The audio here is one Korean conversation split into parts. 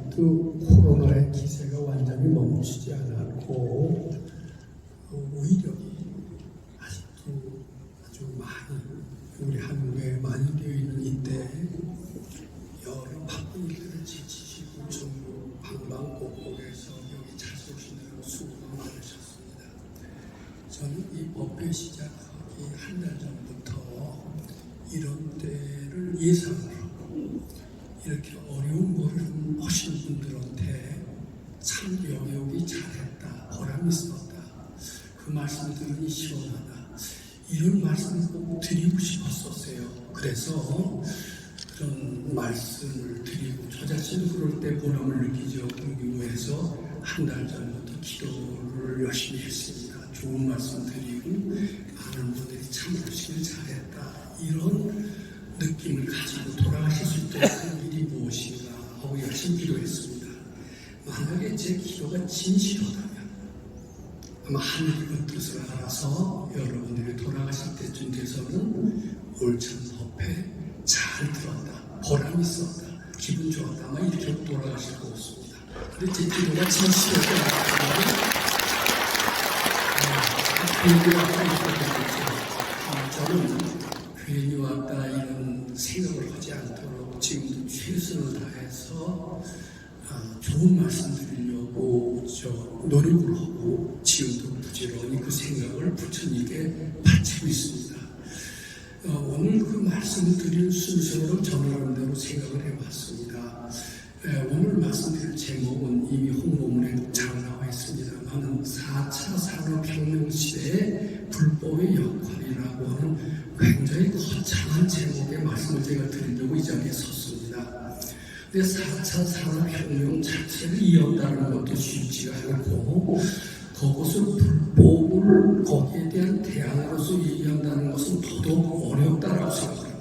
아직도 코로나의 기세가 완전히 멈추지 않았고 오히려이 아직도 아주 많이 우리 한국에 많이 되어 있는 이때 여러 바쁜 일들을 지치시고 전부 방방곡곡에서 여기 찾아오시느라 수고가 많으셨습니다. 저는 이 법회 시작하기 한 달 전부터 이런 때를 예상을 하고 이렇게 어려운 거를 하신 분들한테 참 영역이 잘했다, 보람이 있었다, 그 말씀 들으니 시원하다, 이런 말씀을 꼭 드리고 싶었었어요. 그래서 그런 말씀을 드리고 저 자신도 그럴 때 보람을 느끼죠. 그러기위해서 한 달 전부터 기도를 열심히 했습니다. 좋은 말씀 드리고 많은 분들이 참 보시길 잘했다, 이런 느낌을 가지고 돌아가실 수 있도록 한 일이 무엇인가 하고 열심히 기도했습니다. 만약에 제 기도가 진실하다면 아마 하늘이 그 뜻을 알아서 여러분들이 돌아가실 때쯤 돼서는 올참 법회 잘 들었다, 보람 있었다, 기분 좋았다, 아마 이렇게 돌아가실 것 같습니다. 근데 제 기도가 진실하게 나타나면 괜히 왔다 이렇게 저는 괜히 왔다 이런 생각을 하지 않도록 지금도 최선을 다해서 좋은 말씀 드리려고 노력을 하고 지금도 부지런히 그 생각을 부처님께 바치고 있습니다. 오늘 그 말씀을 드릴 순서로 전하는 대로 생각을 해봤습니다. 오늘 말씀드릴 제목은 이미 홍보문에 잘 나와 있습니다만 4차 산업혁명 시대의 불법의 역할이라고 하는 굉장히 거창한 제목의 말씀을 제가 드리려고 이 자리에 섰습니다. 근데 4차 산업혁명 자체를 이어온다는 것도 쉽지가 않고 그것을 불법을 거기에 대한 대안으로서 얘기한다는 것은 더더욱 어렵다라고 생각합니다.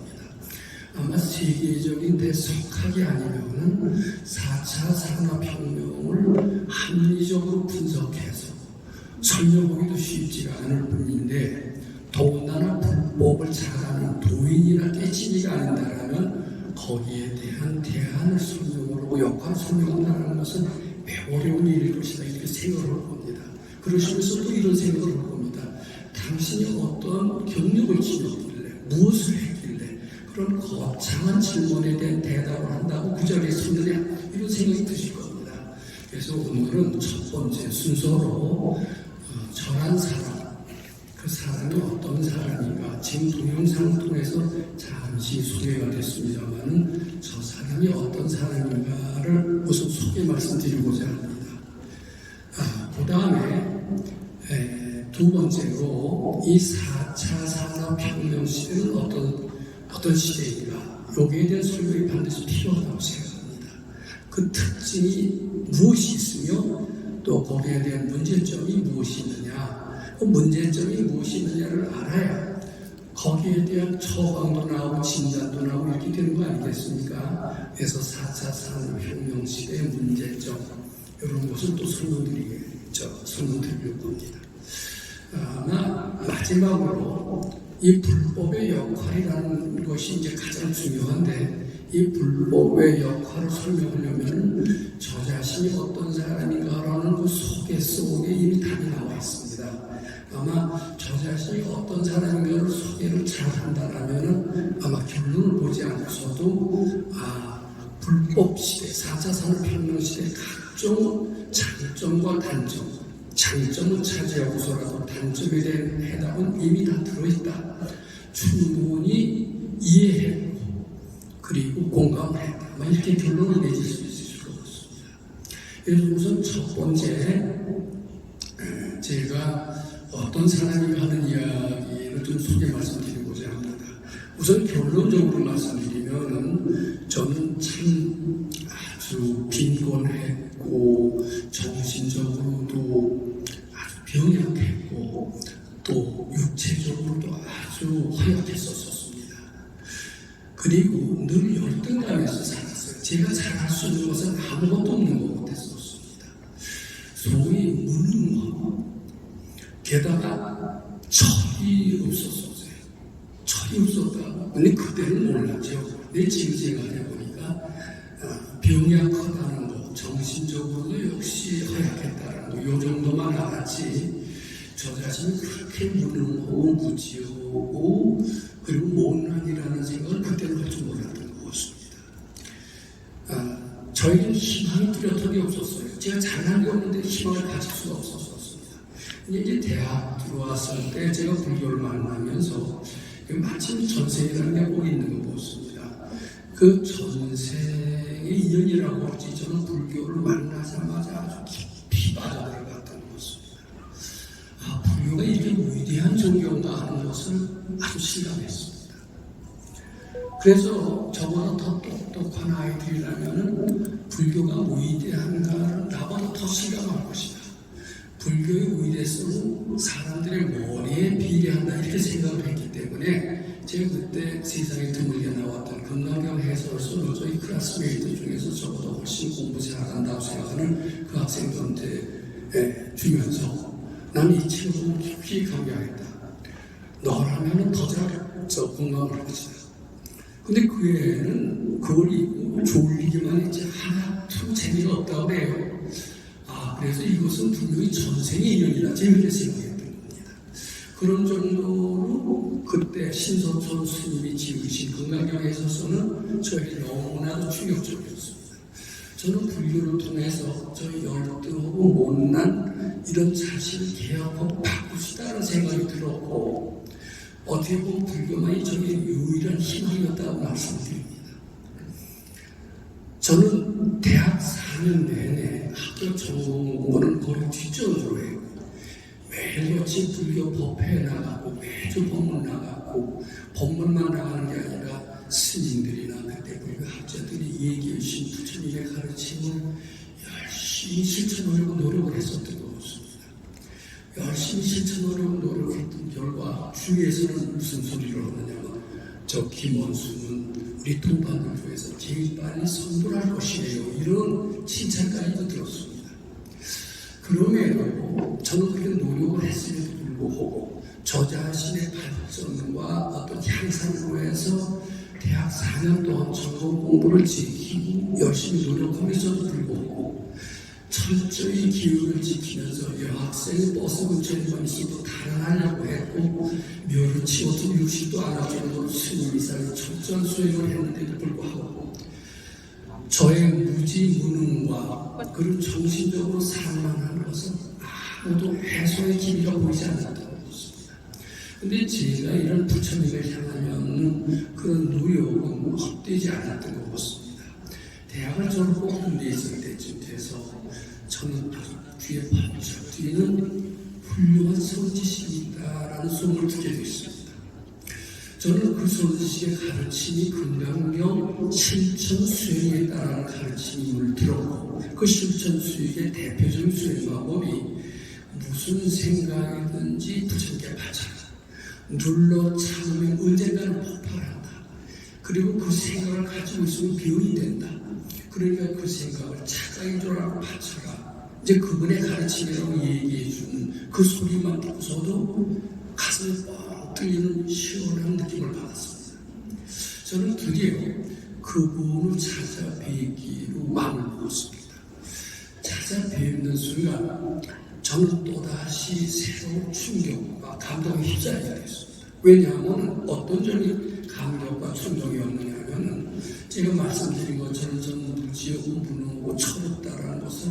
아마 세계적인 대석학이 아니면은 4차 산업혁명을 합리적으로 분석해서 설명하기도 쉽지가 않을 뿐인데 더군다나 불법을 잘하는 도인이나 깨치니가 아닌다라면 거기에 대한 대안을 설명하고 역할을 설명한다는 것은 매우 어려운 일일 것이다, 이렇게 생각을 할 겁니다. 그러시면서도 이런 생각을 할 겁니다. 당신이 어떤 경력을 지녔길래, 무엇을 했길래 그런 거창한 질문에 대한 대답을 한다고 그 자리에 섰느냐, 이런 생각이 드실 겁니다. 그래서 오늘은 첫 번째 순서로 절한 사람, 그 사람이 어떤 사람인가, 지금 동영상을 통해서 잠시 소개가 됐습니다만 저 사람이 어떤 사람인가를 우선 소개 말씀드리고자 합니다. 그 다음에 두 번째로 이 4차 산업혁명 시대는 어떤 시대인가, 여기에 대한 설명이 반드시 필요하다고 생각합니다. 그 특징이 무엇이 있으며 또 거기에 대한 문제점이 무엇이 있느냐, 그 문제점이 무엇이 있느냐를 알아야 거기에 대한 처방도 나오고 진단도 나오고 이렇게 되는 거 아니겠습니까? 그래서 4차 산업혁명 시대의 문제점, 이런 것을 또 설명드리려고 합니다. 마지막으로 이 불법의 역할이라는 것이 이제 가장 중요한데, 이 불법의 역할을 설명하려면 저 자신이 어떤 사람인가라는 그 속에 이미 답이 나와 있습니다. 아마 저 자신이 어떤 사람인가를 소개를 잘 한다라면 아마 결론을 보지 않고서도 불법 시대, 4차 산업혁명 시대의 각종 장점과 단점, 장점은 차지하고서라도 단점에 대한 해답은 이미 다 들어있다, 충분히 이해했고 그리고 공감을 했다, 아마 이렇게 결론을 내실 수 있을 것 같습니다. 그래서 우선 첫 번째 제가 어떤 사람이 하는 이야기를 좀 소개 말씀드리고자 합니다. 우선 결론적으로 말씀드리면 저는 참 아주 빈곤했고 정신적으로도 아주 병약했고 또 육체적으로도 아주 허약했었습니다. 그리고 늘 열등감에서 살았어요. 제가 잘할 수 있는 것은 아무것도 없는 것 같았었습니다. 소위 무능함, 게다가 철이 없었어요. 철이 없었다. 근데 그때는 몰랐죠. 내 지금 생각해 보니까 병약하다는 것, 정신적으로도 역시 허약했다는 거, 요 정도만 알았지 저 자신이 그렇게 무능하고 무지하고 그리고 못난이라는 생각을 그때는 할 줄 몰랐던 것 같습니다. 저에게는 희망이 뚜렷하게 없었어요. 제가 잘난 게 없는데 희망을 가질 수가 없었습니다. 이제 대학 들어왔을 때 제가 불교를 만나면서 마침 전생이라는 게 꼭 있는 거 보았습니다. 그 전생의 인연이라고 할지 저는 불교를 만나자마자 아주 깊이 빠져들어갔던 것입니다. 불교가 이렇게 위대한 종교인가 하는 것을 아주 실감했습니다. 그래서 저보다 더 똑똑한 아이들이라면 불교가 위대한가를 나보다 더 실감할 것이다. 불교의 위대성은 사람들의 머리에 비례한다 이렇게 생각을 했기 때문에 제가 그때 세상에 드물게 나왔던 금강경 해설서 저희 클래스메이트 중에서 저보다 훨씬 공부 잘한다고 생각하는 그 학생들한테 주면서 나는 이 친구를 깊이 감명했다. 너라면 더 잘 공감을 할 것이다. 근데 그 애는 그걸 읽고 졸리기만 했지 하나도 재미가 없다고 해요. 그래서 이것은 분명히 전생의 인연이다. 재밌게 생각했던 겁니다. 그런 정도로 그때 신선천 스님이 지으신 금강경에 있어서는 저에게 너무나도 충격적이었습니다. 저는 불교를 통해서 저희 열등하고 못난 이런 자신을 개혁하고 바꾸시다는 생각이 들었고 어떻게 보면 불교만이 저의 유일한 희망이었다고 말씀드립니다. 저는 대학 4년 내내 학교 전공 공부는 거의 뒷전으로 해요. 매일같이 불교 법회에 나가고 매주 법문 나가고 법문만 나가는 게 아니라 스님들이나 그때 불교 학자들이 얘기해 주신 부처님의 가르침을 열심히 실천하려고 노력을 했었던 것 같습니다. 열심히 실천하려고 노력했던 결과 주위에서는 무슨 소리를 하느냐면 저 김원수는 우리 동반들 중에서 제일 빨리 선도를 할 것이에요. 이런 칭찬까지도 들었습니다. 그럼에도 저는 그렇게 노력을 했음에도 불구하고 저 자신의 발전과 어떤 향상으로 해서 대학 4년 동안 전공 공부를 지키고 열심히 노력하면서도 불구하고 철저히 기율을 지키면서 여학생이 버스 근처에만 있어도 탈환하려고 했고 묘를 치워서 유시도 안 할 정도로 스님 이상의 철저한 수행을 했는데도 불구하고 저의 무지무능과 그리고 정신적으로 산만한 것은 아무도 해소의 기미가 보이지 않았다고 했습니다. 근데 제가 이런 부처님을 향하면 그런 노력은 헛되지 않았던 것 같습니다. 대학을 졸업하고 군대에 있을 때쯤 돼서 저는 귀에 번쩍 뛰는 훌륭한 선지식이 있다라는 소문을 듣게 됐습니다. 저는 그 선지식의 가르침이 금강경 실천 수행에 따른 가르침임을 들었고 그 실천 수행의 대표적인 수행 방법이 무슨 생각이든지 부처님께 바쳐라. 눌러 참으면 언젠가는 폭발한다. 그리고 그 생각을 가지고 있으면 병이 된다. 그러니까 그 생각을 차가이 조라고 바쳐라. 이제 그분의 가르침이라고 얘기해 주는 그 소리만 듣고서도 가슴이 뻥 뚫리는 시원한 느낌을 받았습니다. 저는 드디어 그분을 찾아뵙기로 마음을 먹었습니다. 찾아뵙는 순간 저는 또다시 새로운 충격과 감동에 휩싸이게 됐습니다. 왜냐하면 어떤 점이 감격과 충격이었느냐 하면 제가 말씀드린 것처럼 저는 무지하고 무능하고 철없다라는 것을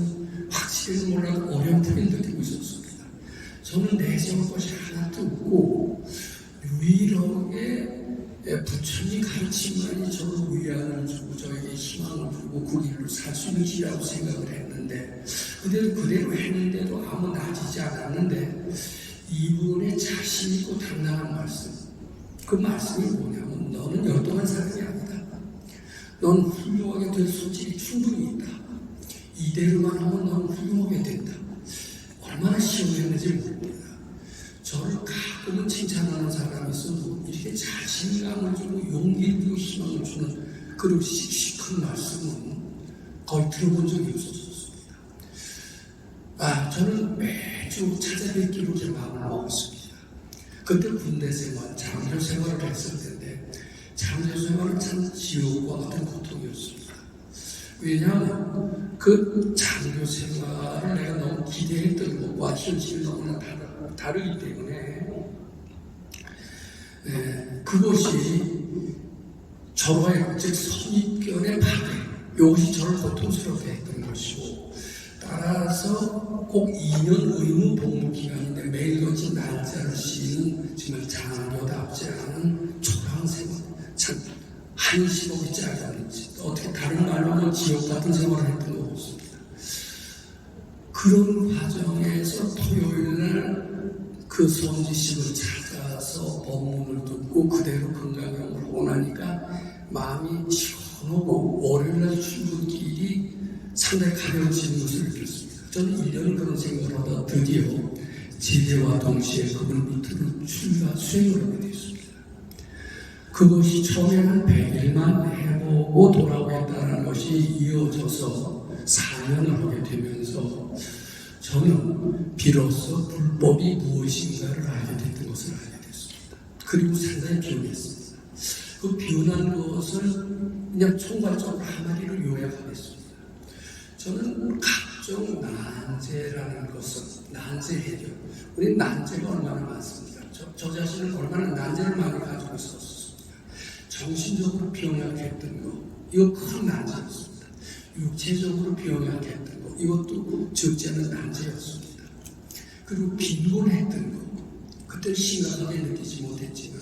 확실히 몰라도 어렴풋이 느끼고 있었습니다. 저는 내세울 것이 하나도 없고 유일하게 부처님 가르침만이 저를 위안을 주고 저에게 희망을 주고 그 길로 살 수 있는 길이라고 생각을 했는데 그대로 했는데도 아무 나아지지 않았는데 이분의 자신 있고 당당한 말씀 그 말씀이 뭐냐면 너는 열등한 사람이 아니다. 넌 훌륭하게 될 소질이 충분히 있다. 이대로만 하면 넌 훌륭하게 된다. 얼마나 시험했는지 모릅니다. 저를 가끔은 칭찬하는 사람이 있어도 이렇게 자신감을 주고 용기를 주고 희망을 주는 그런 씩씩한 말씀은 거의 들어본 적이 없었습니다. 저는 매주 찾아뵙기로 제 마음을 먹었습니다. 그때 군대 생활, 장교 생활을 했을 텐데 장교 생활은 참 지옥과 같은 고통이었습니다. 왜냐하면 그 장교 생활을 내가 너무 기대했던 것과 현실이 너무나 다르기 때문에 그것이 저와의 즉 선입견의 파괴, 이것이 저를 고통스럽게 했던 것이고, 따라서 꼭 2년 의무 복무 기간인데 매일같이 날짜를 씌는 정말 장교답지 않은 초라한 생활, 참 한시도 있지 않았는지, 어떻게 다른 말로 하면 지옥 같은 생활을 했던 것 같습니다. 그런 과정에서 토요일날 그 성지식을 찾아서 법문을 듣고 그대로 건강경을 하고 나니까 마음이 시원하고 월요일날 출근길이 상당히 가벼워지는 것을 느꼈습니다. 저는 1년 그런 생각을 하다 드디어 제대와 동시에 그걸 밑으로 출가 수행을 하게 되었습니다. 그것이 처음에는 100일만 해보고 돌아오겠다는 것이 이어져서 4년을 하게 되면서 저는 비로소 불법이 무엇인가를 알게 됐던 것을 알게 됐습니다. 그리고 상당히 변했습니다. 그 변한 것을 그냥 총괄적으로 한마디로 요약하겠습니다. 저는 각종 난제라는 것은, 난제 해결, 우리 난제가 얼마나 많습니까? 저 자신은 얼마나 난제를 많이 가지고 있었습니다. 정신적으로 병약했던 것, 이거 큰 난제였습니다. 육체적으로 병약했던 것, 이것도 적지 않은 난제였습니다. 그리고 빈곤했던 것, 그때 심각하게 느끼지 못했지만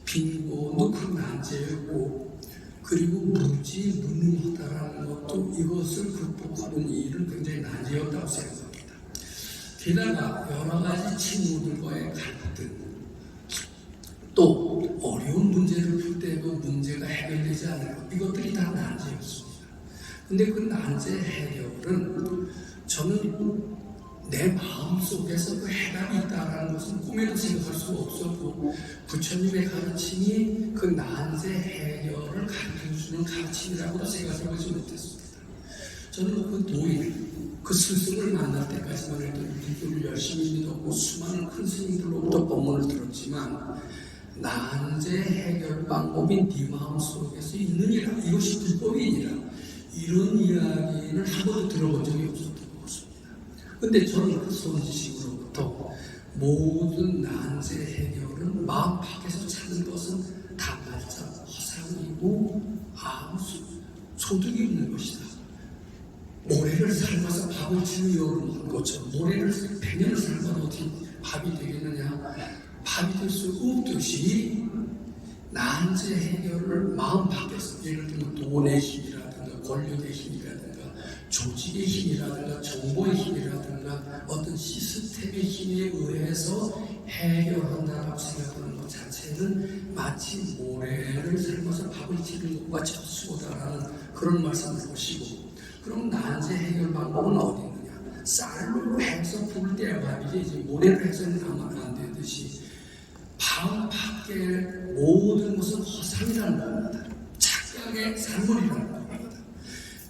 빈곤도 큰 난제였고, 그리고 무지무능하다라는 것도 이것을 극복하는 일은 굉장히 난제였다고 생각합니다. 게다가 여러 가지 친구들과의 갈등, 또 어려운 문제를 풀 때 그 문제가 해결되지 않는 것, 이것들이 다 난제였습니다. 근데 그 난제 해결은 저는 내 마음속에서 그 해답이 있다는 것은 꿈에도 생각할 수 없었고, 부처님의 가르침이 그 난제 해결을 가르쳐주는 가르침이라고도 생각해보지 못했습니다. 저는 그 도인, 그 스승을 만날 때까지만 해도 불교를 열심히 믿었고 수많은 큰 스님들로부터 법문을 들었지만, 난제 해결 방법이 네 마음속에서 있느니라, 이것이 불법이니라, 이런 이야기를 한 번도 들어본 적이 없었던 것입니다. 근데 저는 그 선지식으로부터 모든 난제 해결은 마음 밖에서 찾는 것은 단발자 허상이고 아무 소득이 없는 것이다. 모래를 삶아서 밥을 지는 요를 한 것처럼 모래를 100년을 삶아도 어떻게 밥이 되겠느냐, 밥이 될 수 없듯이 난제 해결을 마음 밖에서, 예를 들면 돈의 힘이라든가 권력의 힘이라든가 조직의 힘이라든가 정보의 힘이라든가 어떤 시스템의 힘에 의해서 해결한다라고 생각하는 것 자체는 마치 모래를 삶아서 밥을 지는 것과 접수하다라는 그런 말씀을 하시고, 그럼 난제 해결 방법은 어디 있느냐? 쌀로 해서 불 때야 밥이지, 이제 모래를 해서는 아마 안 되듯이 마음 밖에 모든 것은 허상이라는 겁니다. 착각의 산물이라는 겁니다.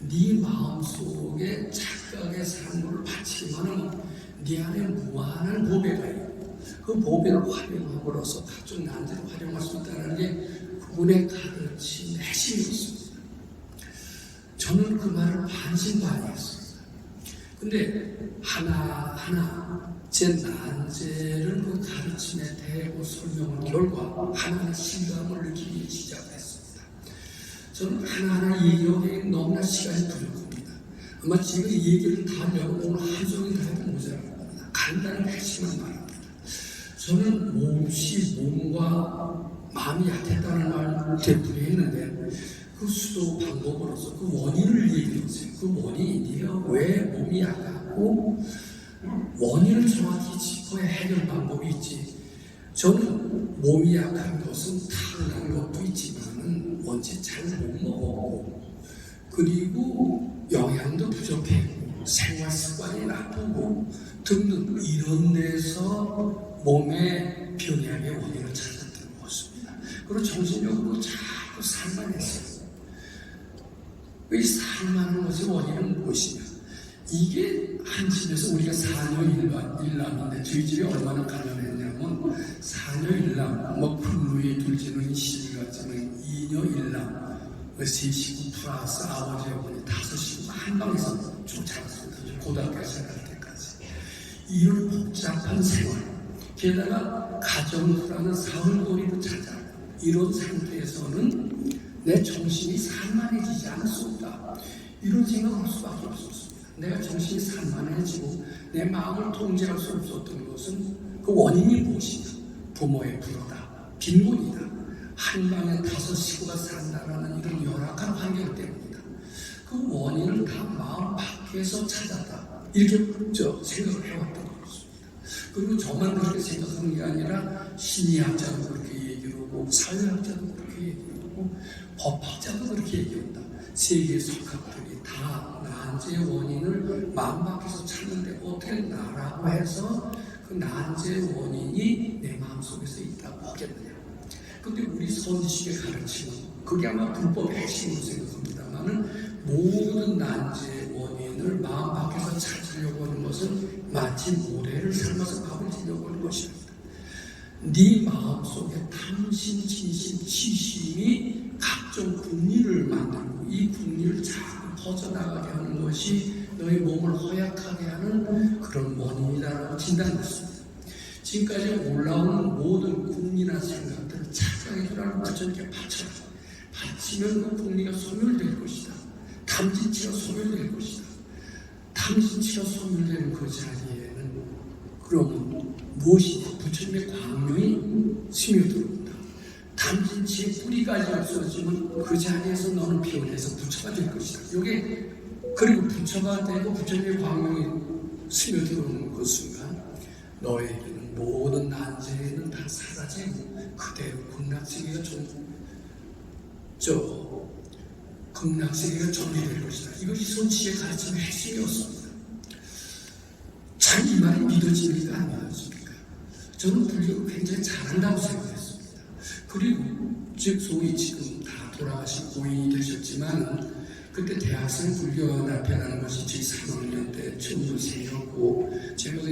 네 마음속에 착각의 산물을 바치기만 하면 네 안에 무한한 보배가 있고, 그 보배를 활용함으로써 각종 난제를 활용할 수 있다는 게 그분의 가르친 핵심이었습니다. 저는 그 말을 반신반의했습니다. 근데 하나하나 제 난제를 그 가르침에 대고 설명한 결과 하나하나 실감을 느끼기 시작했습니다. 저는 하나하나 얘기하기에 너무나 시간이 부족합니다. 아마 제가 이 얘기를 다 하려고 오늘 하루 종일 다 해도 모자랄 겁니다. 간단한 핵심만 말합니다. 저는 몸과 마음이 약했다는 말을 되풀이했는데, 그 수도 방법으로서 그 원인을 얘기했어요. 그 원인이 네가 왜 몸이 약하고 원인을 정확히 짚어야 해결 방법이 있지. 저는 몸이 약한 것은 타고난 것도 있지만 원체 잘 못 먹었고, 그리고 영양도 부족했고 생활 습관이 나쁘고 등등 이런 데서 몸의 병약의 원인을 찾았던 것입니다. 그리고 정신적으로 자꾸 살만했어요. 이 살만한 것의 원인은 무엇이냐? 이게 한 집에서 우리가 4녀 1남인데 저희 집이 얼마나 가난했냐면 4녀 1남, 뭐 풀루이 둘째는 시집 갔지만 2녀 1남, 세 식구 플러스 아버지 어머니 5식구 한 방에서 쭉 자랐습니다. 고등학교 생활할 때까지. 이런 복잡한 생활, 게다가 가정부라는 사흘거리도 찾아 이런 상태에서는 내 정신이 산만해지지 않을 수 없다. 이런 생각을 할 수밖에 없었습니다. 내가 정신이 산만해지고 내 마음을 통제할 수 없었던 것은 그 원인이 무엇이냐? 부모의 불효다, 빈곤이다, 한 방에 5식구가 산다라는 이런 열악한 환경 때문이다. 그 원인을 다 마음 밖에서 찾았다. 이렇게 생각을 해왔던 것입니다. 그리고 저만 그렇게 생각하는 게 아니라 심리학자도 그렇게 얘기를 하고 사회학자도 그렇게 얘기를 하고 법학자도 그렇게 얘기한다. 세계 석학들이 다 난제의 원인을 마음 밖에서 찾는데 어떻게 나라고 해서 그 난제의 원인이 내 마음속에서 있다고 하겠느냐. 근데 우리 선지식의 가르침은 그게 아마 불법의 핵심으로 생각합니다만은 모든 난제의 원인을 마음 밖에서 찾으려고 하는 것은 마치 모래를 삶아서 밥을 지려고 하는 것입니다. 네 마음속에 탐심, 진심, 치심이 각종 국리를 만들고 이 국리를 자꾸 퍼져나가게 하는 것이 너의 몸을 허약하게 하는 그런 원인이라고 진단했습니다. 지금까지 올라오는 모든 국리나 생각들을 착각의 주라는 부처님께 바쳐라. 바치면 그 국리가 소멸될 것이다. 탐진치가 소멸될 것이다. 탐진치가 소멸되는 그 자리에는 그러면 무엇이냐? 부처님의 광명이 스며들어온다. 탐진치의 뿌리까지 없어지면 그 자리에서 너는 피어나서 부처가 될 것이다. 이게 그리고 부처가 되고 부처님의 광명이 스며들어오는 그 순간 너에게는 모든 난제는 다 사라지고 그대로 극락세계가 극락세계가 정리될 것이다. 이것이 손치의 가르침의 핵심이었습니다. 참 이 말이 믿어지는 게 아니었습니까? 저는 불교를 굉장히 잘한다고 생각했습니다. 그리고 즉 소위 지금 다 돌아가신 고인이 되셨지만 그때 대학생 불교연합회라는 것이 제 3학년 때 처음으로 생겼고 제가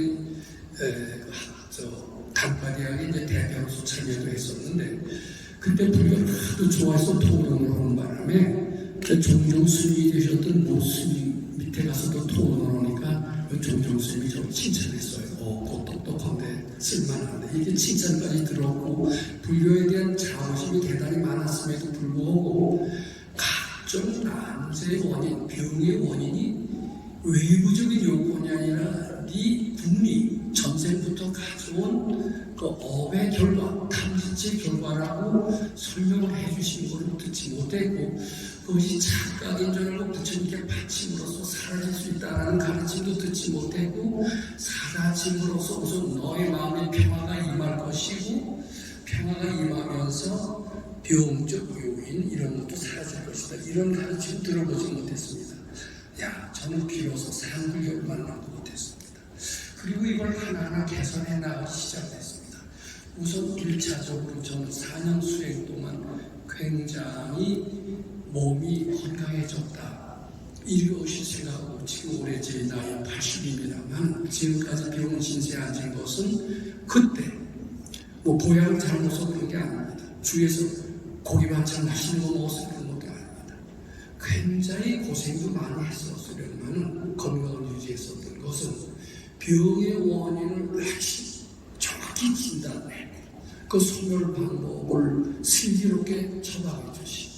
단과대학에 이제 대표로서 참여도 했었는데 그때 불교를 하도 좋아해서 토론을 하는 바람에 종종 스님이 되셨던 모 스님 밑에 가서도 토론을 하니까 종종 스님이 좀 칭찬했어요. 곧 똑똑한데 쓸만한데 이게 칭찬까지 들었고 불교에 대한 자부심이 대단히 많았음에도 불구하고 각종 난제의 원인, 병의 원인이 외부적인 요건이 아니라 네 국리, 전생부터 가져온 그 업의 결과, 탐진치의 결과라고 설명을 해주신 것을 듣지 못했고 그것이 착각인 줄 알고 부처님께 바침으로써 사라질 수 있다는 가르침도 듣지 못했고 사라짐으로써 우선 너의 마음에 평화가 임할 것이고 평화가 임하면서 병적 요인 이런 것도 사라질 것이다. 이런 가르침 들어보지 못했습니다. 저는 비로소 상불교를 만나고 못했습니다. 그리고 이걸 하나하나 개선해 나가기 시작했습니다. 우선 1차적으로 저는 4년 수행 동안 굉장히 몸이 건강해졌다. 이것이 생각하고 지금 올해 제 나이 80입니다만 지금까지 병원 신세에 앉은 것은 그때 보양을 잘못해서 그런 게 아닙니다. 주위에서 고기 반찬 맛있는 거 먹어서 그런 것도 아닙니다. 굉장히 고생도 많이 했었으려면 건강을 유지했었던 것은 병의 원인을 아주 정확히 진단해고 그 소멸 방법을 슬기롭게 처방해 주시고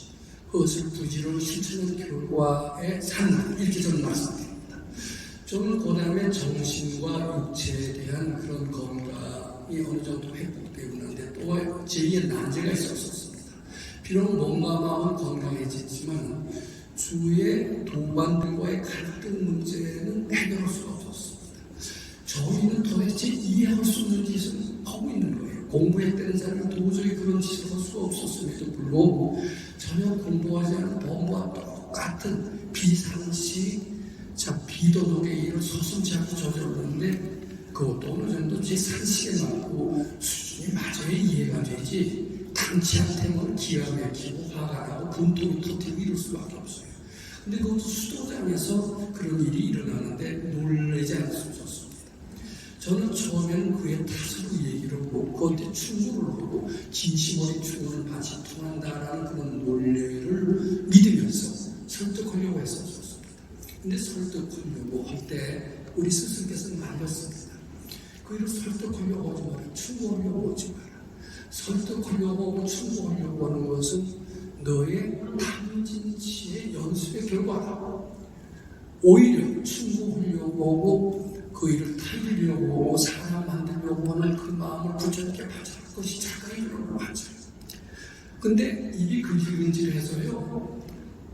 그것을 부지런히 실천한 결과의 상황 이렇게 저는 말씀드립니다. 저는 그 다음에 정신과 육체에 대한 그런 건강이 어느 정도 회복되었는데 또 제2의 난제가 있었습니다. 비록 몸과 마음은 건강해졌지만 주위의 동반들과의 갈등 문제는 해결할 수가 없었습니다. 저희는 도대체 이해할 수 없는 짓을 하고 있는 거예요. 공부했다는 사람은 도저히 그런 짓을 할 수가 없었음에도 불구하고 전혀 공부하지 않은 범부와 똑같은 비상식, 비도덕의 일을 서슴지 않고 저질렀는데 그것도 어느 정도 제 상식에 맞고 수준이 맞아야 이해가 되지 당치한테는 기가 막히고 화가 나고 분통이 터뜨리고 이럴 수밖에 없어요. 근데 그것도 수도장에서 그런 일이 일어나는데 놀라지 않을 수 없었습니다. 저는 처음에는 그의 탓으로 얘기를 하고 그것에 충고를 하고 진심 어린 충고를 마치 통한다라는 그런 논리를 설득하려고 할 때 우리 스승께서는 말렸습니다. 그 일을 설득하려고 하지 마라. 충고하려고 하지 마라. 설득하려고 하고 충고하려고 하는 것은 너의 탐진치의 연습의 결과다. 오히려 충고하려고 하고 그 일을 타이려고 하고 사람 만들려고 하는 그 마음을 부처님께 바쳐할 것이 자기의 일을 맞아요. 근데 입이 근질근질해서요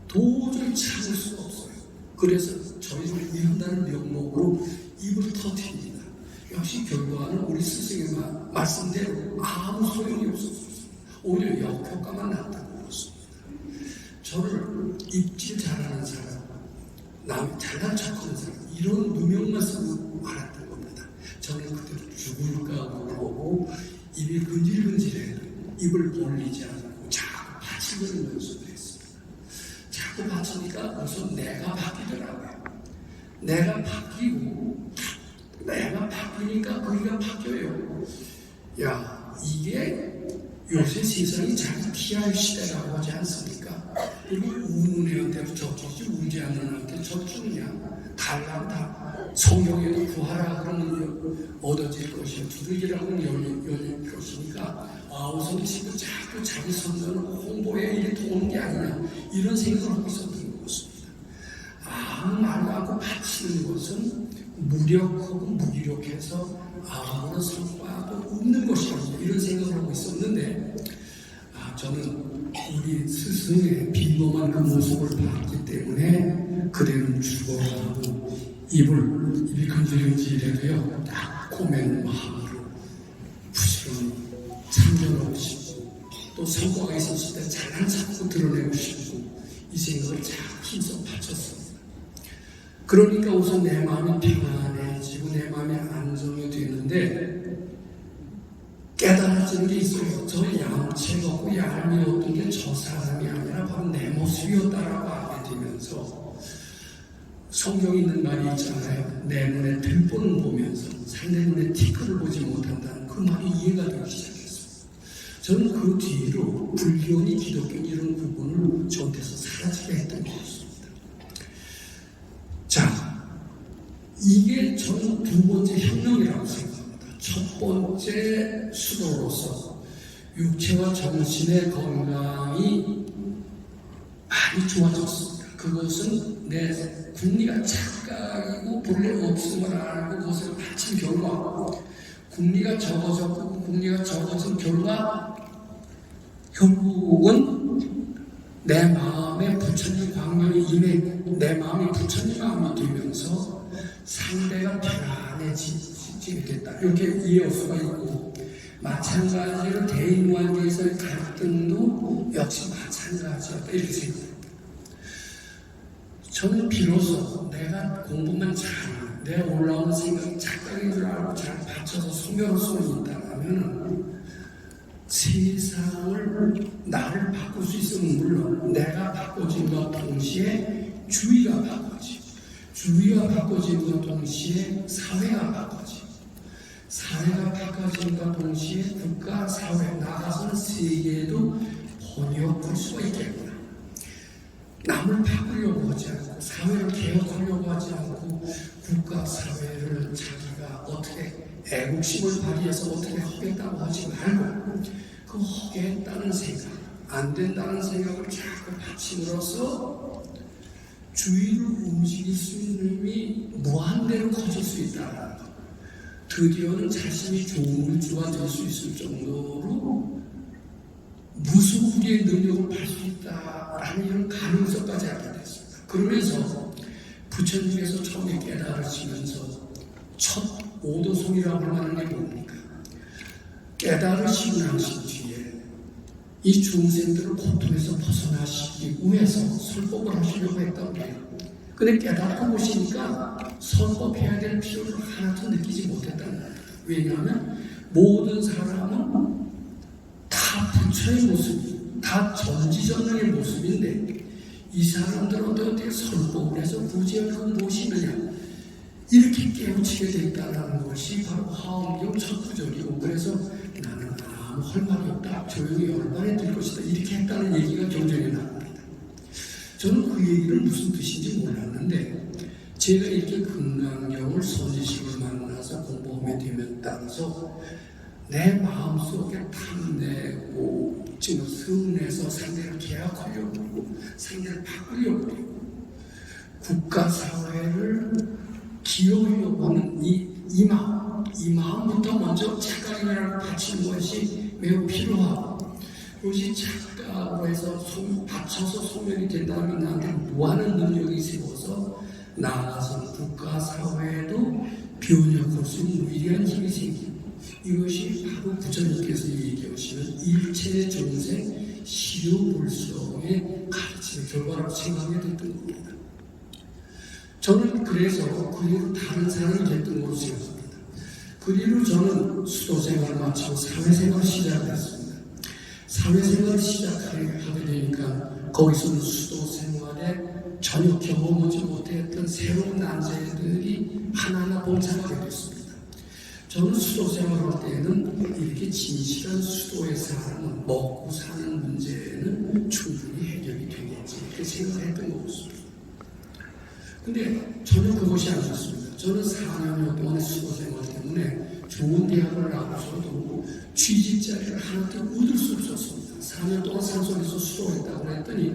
도저히 참을 수가 없어요. 그래서 저희는 이런다는 명목으로 입을 터뜨립니다. 역시 결과는 우리 스승의 말씀대로 아무 소용이 없었어요. 오히려 역효과만 났다는 것입니다. 저를 입질 잘하는 사람, 남 잘난 척하는 사람, 이런 누명만 쓰고 알았던 겁니다. 저는 그때도 죽을까 그러고 입이 근질근질해도 입을 벌리지 않고 자꾸 받치는 연습을 했습니다. 자꾸 받치니까 우선 내가 바뀌더라고요. 내가 바뀌니까 거기가 바뀌어요. 야, 이게 요새 세상이 자기 PR 시대라고 하지 않습니까? 그리고 우는 애한테도 젖주지 울지 않는 애한테 젖주느냐. 달란다. 성경에도 구하라 그러면 얻어질 것이요 두들기라고는 열릴 것이니까 우선 지금 자꾸 자기 선전을 홍보에 이게 도는 게 아니냐 이런 생각을 하고 있었던 것입니다. 아무 말도 않고 바치는 것은 무력하고 무기력해서 아무런 성과도 없는 것이 아니냐 이런 생각을 하고 있었는데 저는 우리 스승의 비범한 그 모습을 봤기 때문에 그대는 죽어가고 입이 근질근질해도요 딱 고맨 마음으로 부지런히 참견하고 싶고 또 성과가 있었을 때 잘난 척도 드러내고 싶고 이 생각을 잘 힘써 바쳤습니다. 그러니까 우선 내 마음이 평안해지고 내 마음이 안정이 되는데 깨달아지는 게 있어요. 저 양체가 없고 얄미 없던 게 저 사람이 아니라 바로 내 모습이었다라고 알게 되면서 성경에 있는 말이 있잖아요. 내 눈에 들보는 보면서 상대 눈에 티끌을 보지 못한다는 그 말이 이해가 되기 시작했어요. 저는 그 뒤로 불교니 기독교니 이런 부분을 저한테서 사라지게 했던 것입니다. 자, 이게 저는 두 번째 혁명이라고 생각합니다. 첫 번째 수도로서 육체와 정신의 건강이 많이 좋아졌습니다. 그것은 내 궁리가 착각이고 본래 없음을 알고 그것을 바친 결과 궁리가 적어졌고 궁리가 적어진 결과 결국은 내 마음에 부처님 광명이 임해 내 마음이 부처님 마음이 되면서 상대가 편안해지게 됐다. 이렇게 이해할 수가 있고 마찬가지로 대인 관계에서의 갈등도 역시 마찬가지였다. 이렇게 생각합니다. 저는 비로소 내가 공부만 잘하면 내 올라오는 생각이 착각인 줄 알고 잘 받쳐서 숨겨놓을 수는 있다면 세상을 나를 바꿀 수 있으면 물론 내가 바꿔진과 동시에 주위가 바꿔지고 주위가 바꿔진과 동시에 사회가 바꿔지고 사회가 바꿔진과 동시에 국가, 사회, 나가서는 세계에도 번역할 수가 있겠구나. 남을 바꾸려고 하지 않고 사회를 개혁하려고 하지 않고 국가, 사회를 자기가 어떻게 애국심을 발휘해서 어떻게 하겠다고 하지 말고 그 하겠다는 생각, 안 된다는 생각을 자꾸 바침으로써 주위를 움직일 수 있는 힘이 무한대로 커질 수 있다는 것. 드디어는 자신이 좋은 물주가 될 수 있을 정도로 무수부리의 능력을 발 수 있다라는 이런 가능성까지 알게 됐습니다. 그러면서 부처님께서 처음에 깨달으시면서 첫 오도송이라고 하는 게 뭡니까? 깨달으시고 나신 뒤에 이 중생들을 고통에서 벗어나시기 위해서 설법을 하시려고 했던 거예요. 근데 깨닫고 보시니까 설법해야 될 필요를 하나도 느끼지 못했다는 거예요. 왜냐하면 모든 사람은 다 부처의 모습이, 다 전지전능의 모습인데 이 사람들은 어떻게 설법을 해서 구제를 모시느냐 이렇게 깨우치게 됐다는 것이 바로 화엄경 첫 구절이고 그래서 나는 아무 할 말이 없다. 조용히 얼마나 될 것이다. 이렇게 했다는 얘기가 경전에 나옵니다. 저는 그 얘기를 무슨 뜻인지 몰랐는데 제가 이렇게 금강경을 선지식을 만나서 공부하게 되면 따라서 내 마음속에 탐내고 지금 성내서 상대를 계약하려고 하고 상대를 바꾸려고 하고 국가사회를 기여하려고 하는 이 마음부터 먼저 착각이라고 바치는 것이 매우 필요하고 그것이 착각으로 해서 받쳐서 소멸이 된다면 나한테 무한한 능력이 세워서 나아가서 국가사회에도 변혁할 수 있는 위대한 힘이 생깁니다. 이것이 바로 부처님께서 얘기하시는 일체 정생 시료불성의 가르침의 결과라고 생각이 됐던 겁니다. 저는 그래서 그 이후로 다른 사람이 됐던 것으로 생각합니다. 그 이후로 저는 수도생활을 마치고 사회생활을 시작했습니다. 사회생활을 시작하게 되니까 거기서는 수도생활에 전혀 경험하지 못했던 새로운 난제들이 하나하나 봉착하게 됐습니다. 저는 수도 생활할 때에는 이렇게 진실한 수도에 사는 먹고 사는 문제는 충분히 해결이 되겠지 이렇게 생각했던 것입니다. 근데 전혀 그것이 아니었습니다. 저는 4년여 동안의 수도 생활 때문에 좋은 대학을 나와서도 취직 자리를 하나도 얻을 수 없었습니다. 4년 동안 산속에서 수도했다고 했더니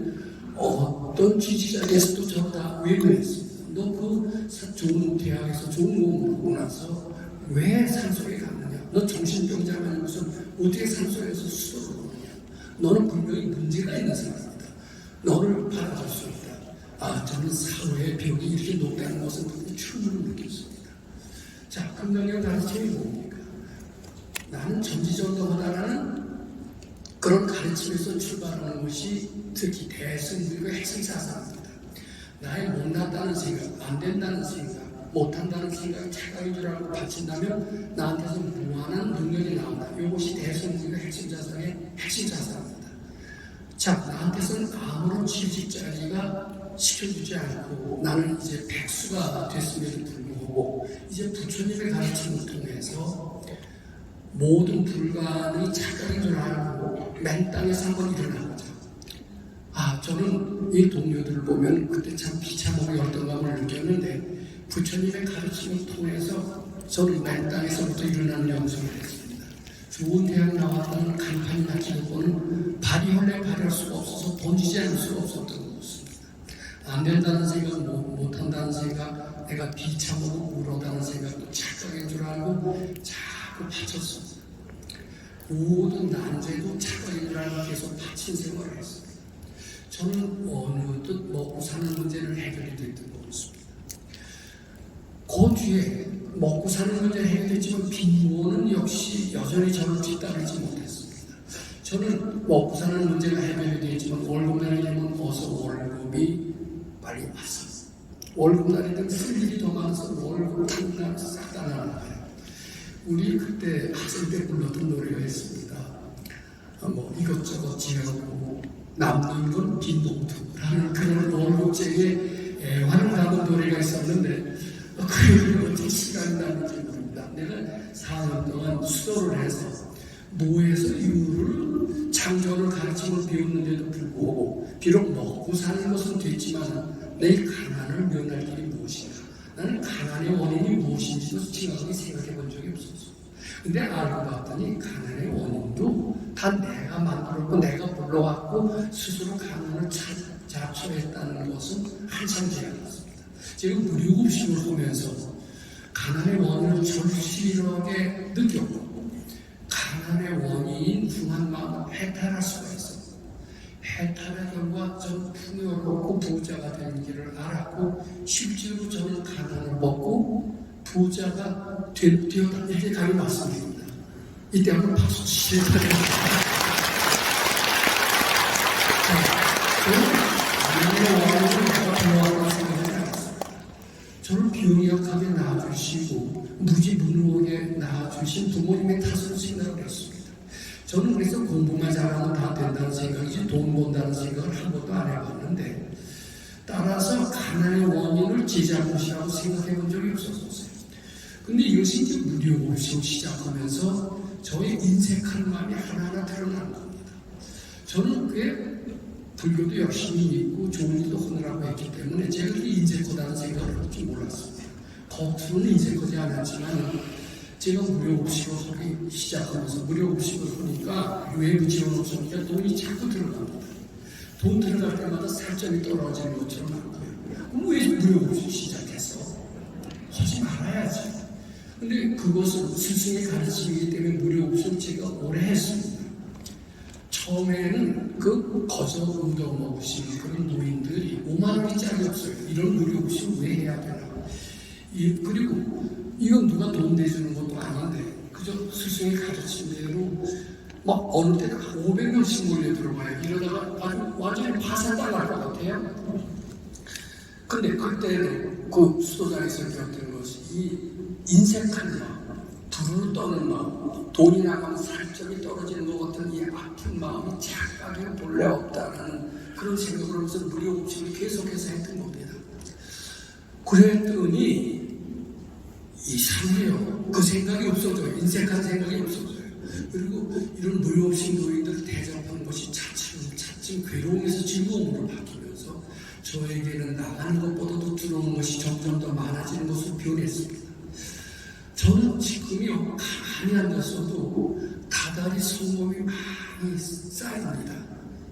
어떤 취직 자리에서도 저를 다 외면했습니다. 너 그 좋은 대학에서 좋은 공부를 하고 나서 왜 산속에 갔느냐? 너 정신병자가 무슨 어떻게 산속에서 수도를 하느냐? 너는 분명히 문제가 있는 사람이다. 너를 바라볼 수 있다. 저는 사회의 벽이 이렇게 높다는 것은 충분히 느꼈습니다. 자, 금강경 가르침이 뭡니까? 나는 전지전능하다라는 그런 가르침에서 출발하는 것이 특히 대승불교 핵심사상입니다. 나의 못났다는 생각, 안 된다는 생각, 못한다는 생각이 착각인 줄 알고 바친다면 나한테서 무한한 능력이 나온다. 이것이 대승불교 핵심사상의 핵심사상입니다. 자, 나한테서는 아무런 취직자리가 시켜주지 않고 나는 이제 백수가 됐음에도 불구하고 이제 부처님의 가르침을 통해서 모든 불가능이 착각인 줄 알고 맨 땅에서 한번 일어나보자. 저는 이 동료들을 보면 그때 참 비참하고 열등감을 느꼈는데 부처님의 가르침을 통해서 저는 맨 땅에서부터 일어나는 연습을 했습니다. 좋은 대학 나왔다는 간판이나 기록고는 발휘할래 발휘할 수가 없어서 던지지 않을 수가 없었던 것입니다. 안 된다는 생각, 못한다는 생각, 내가 비참하고 우러다는 생각도 착각인 줄 알고 자꾸 바쳤습니다. 모든 난제도 착각인 줄 알고 계속 바친 생활을 했습니다. 저는 어느덧 먹고 사는 문제는 해결이 됐던 것입니다. 그 뒤에 먹고 사는 문제는 해결됐지만 빈곤은 역시 여전히 저를 뒤따르지 못했습니다. 저는 먹고 사는 문제가 해결이 되지만 월급날이 되면 어서 월급이 빨리 와서 월급날이 되면 쓸 일이 더 많아서 월급 당장 싹 다 나가요. 우리 그때 학생 때 불렀던 노래가 있습니다. 이것저것 지하고 남는 건 빈봉투라는 그런 월급쟁이의 애환을 담은 노래가 있었는데 그 어떻게 시간이 나는지 모릅니다. 내가 4년 동안 수도를 해서 노예에서 이유를 창조를 가르침을 배웠는데도 불구하고 비록 먹고 사는 것은 됐지만 내 가난을 면할 길이 무엇이냐? 나는 가난의 원인이 무엇인지도 정확하게 생각해 본 적이 없었어. 근데 알고 봤더니 가난의 원인도 다 내가 만들었고 내가 불러왔고 스스로 가난을 자초했다는 것은 한참 지나갔습니다. 지금 무료급식을 보면서 가난의 원인을 절실하게 느꼈고 가난의 원인인 흉한 마음을 해탈할 수가 있어요. 해탈의 결과 저는 풍요롭고 부자가 되는 길을 알았고 실제로 저는 가난을 먹고 부자가 되었다 이렇게 감히 말씀드립니다. 이때 한번 박수 치시기 바랍니다. 저는 병약하게 낳아주시고 무지무능하게 낳아주신 부모님의 탓으로 생각을 했습니다. 저는 그래서 공부만 잘하면 다 된다는 생각이지 돈 번다는 생각을 한 번도 안 해봤는데 따라서 가난의 원인을 제 잘못이라고 생각해 본 적이 없었어요. 근데 이것이 이제 무료급식 시작하면서 저의 인색한 마음이 하나하나 드러난 겁니다. 저는 그게 불교도 열심히 믿고 좋은 일도 하느라고 했기 때문에 제가 인재거다는 생각을 할 줄 몰랐습니다. 겉으로는 인재거지 않았지만 제가 무료급식을 하기 시작하면서 무료급식을 하니까 외부 지원 없으니까 돈이 자꾸 들어갑니다. 돈 들어갈 때마다 살점이 떨어지는 것처럼 하고요. 그럼 왜 무료급식 시작했어? 하지 말아야지. 근데 그것은 스승의 가르침이기 때문에 무료급식을 제가 오래 했습니다. 처음에는 그 거저 운동 먹으신 그런 노인들이 5만 원짜리 없어요. 이런 무료급식을 왜 해야 되나? 그리고 이건 누가 돈 내주는 것도 아닌데 그저 스승의 가르침대로 막 어느 때는 500명씩 몰려 들어가요. 이러다가 아주 완전히 파산당할 것 같아요. 근데 그때는 그 수도장에서 배웠던 것이 이 인색한 마음, 불을 떠는 마음, 돈이 나가면 살점이 떨어지는 것 같은 이 아픈 마음이 착각에 본래 없다라는 그런 생각을 하면서 무료급식을 계속해서 했던 겁니다. 그랬더니 이상해요. 그 생각이 없어져요. 인색한 생각이 없어져요. 그리고 이런 무료급식 노인들 대접하는 것이 차츰 괴로움에서 즐거움으로 바뀌면서 저에게는 나가는 것보다도 들어오는 것이 점점 더 많아지는 것으로 변했습니다. 저는 지금요 가만히 앉았어도 다달이 성공이 많이 쌓입니다.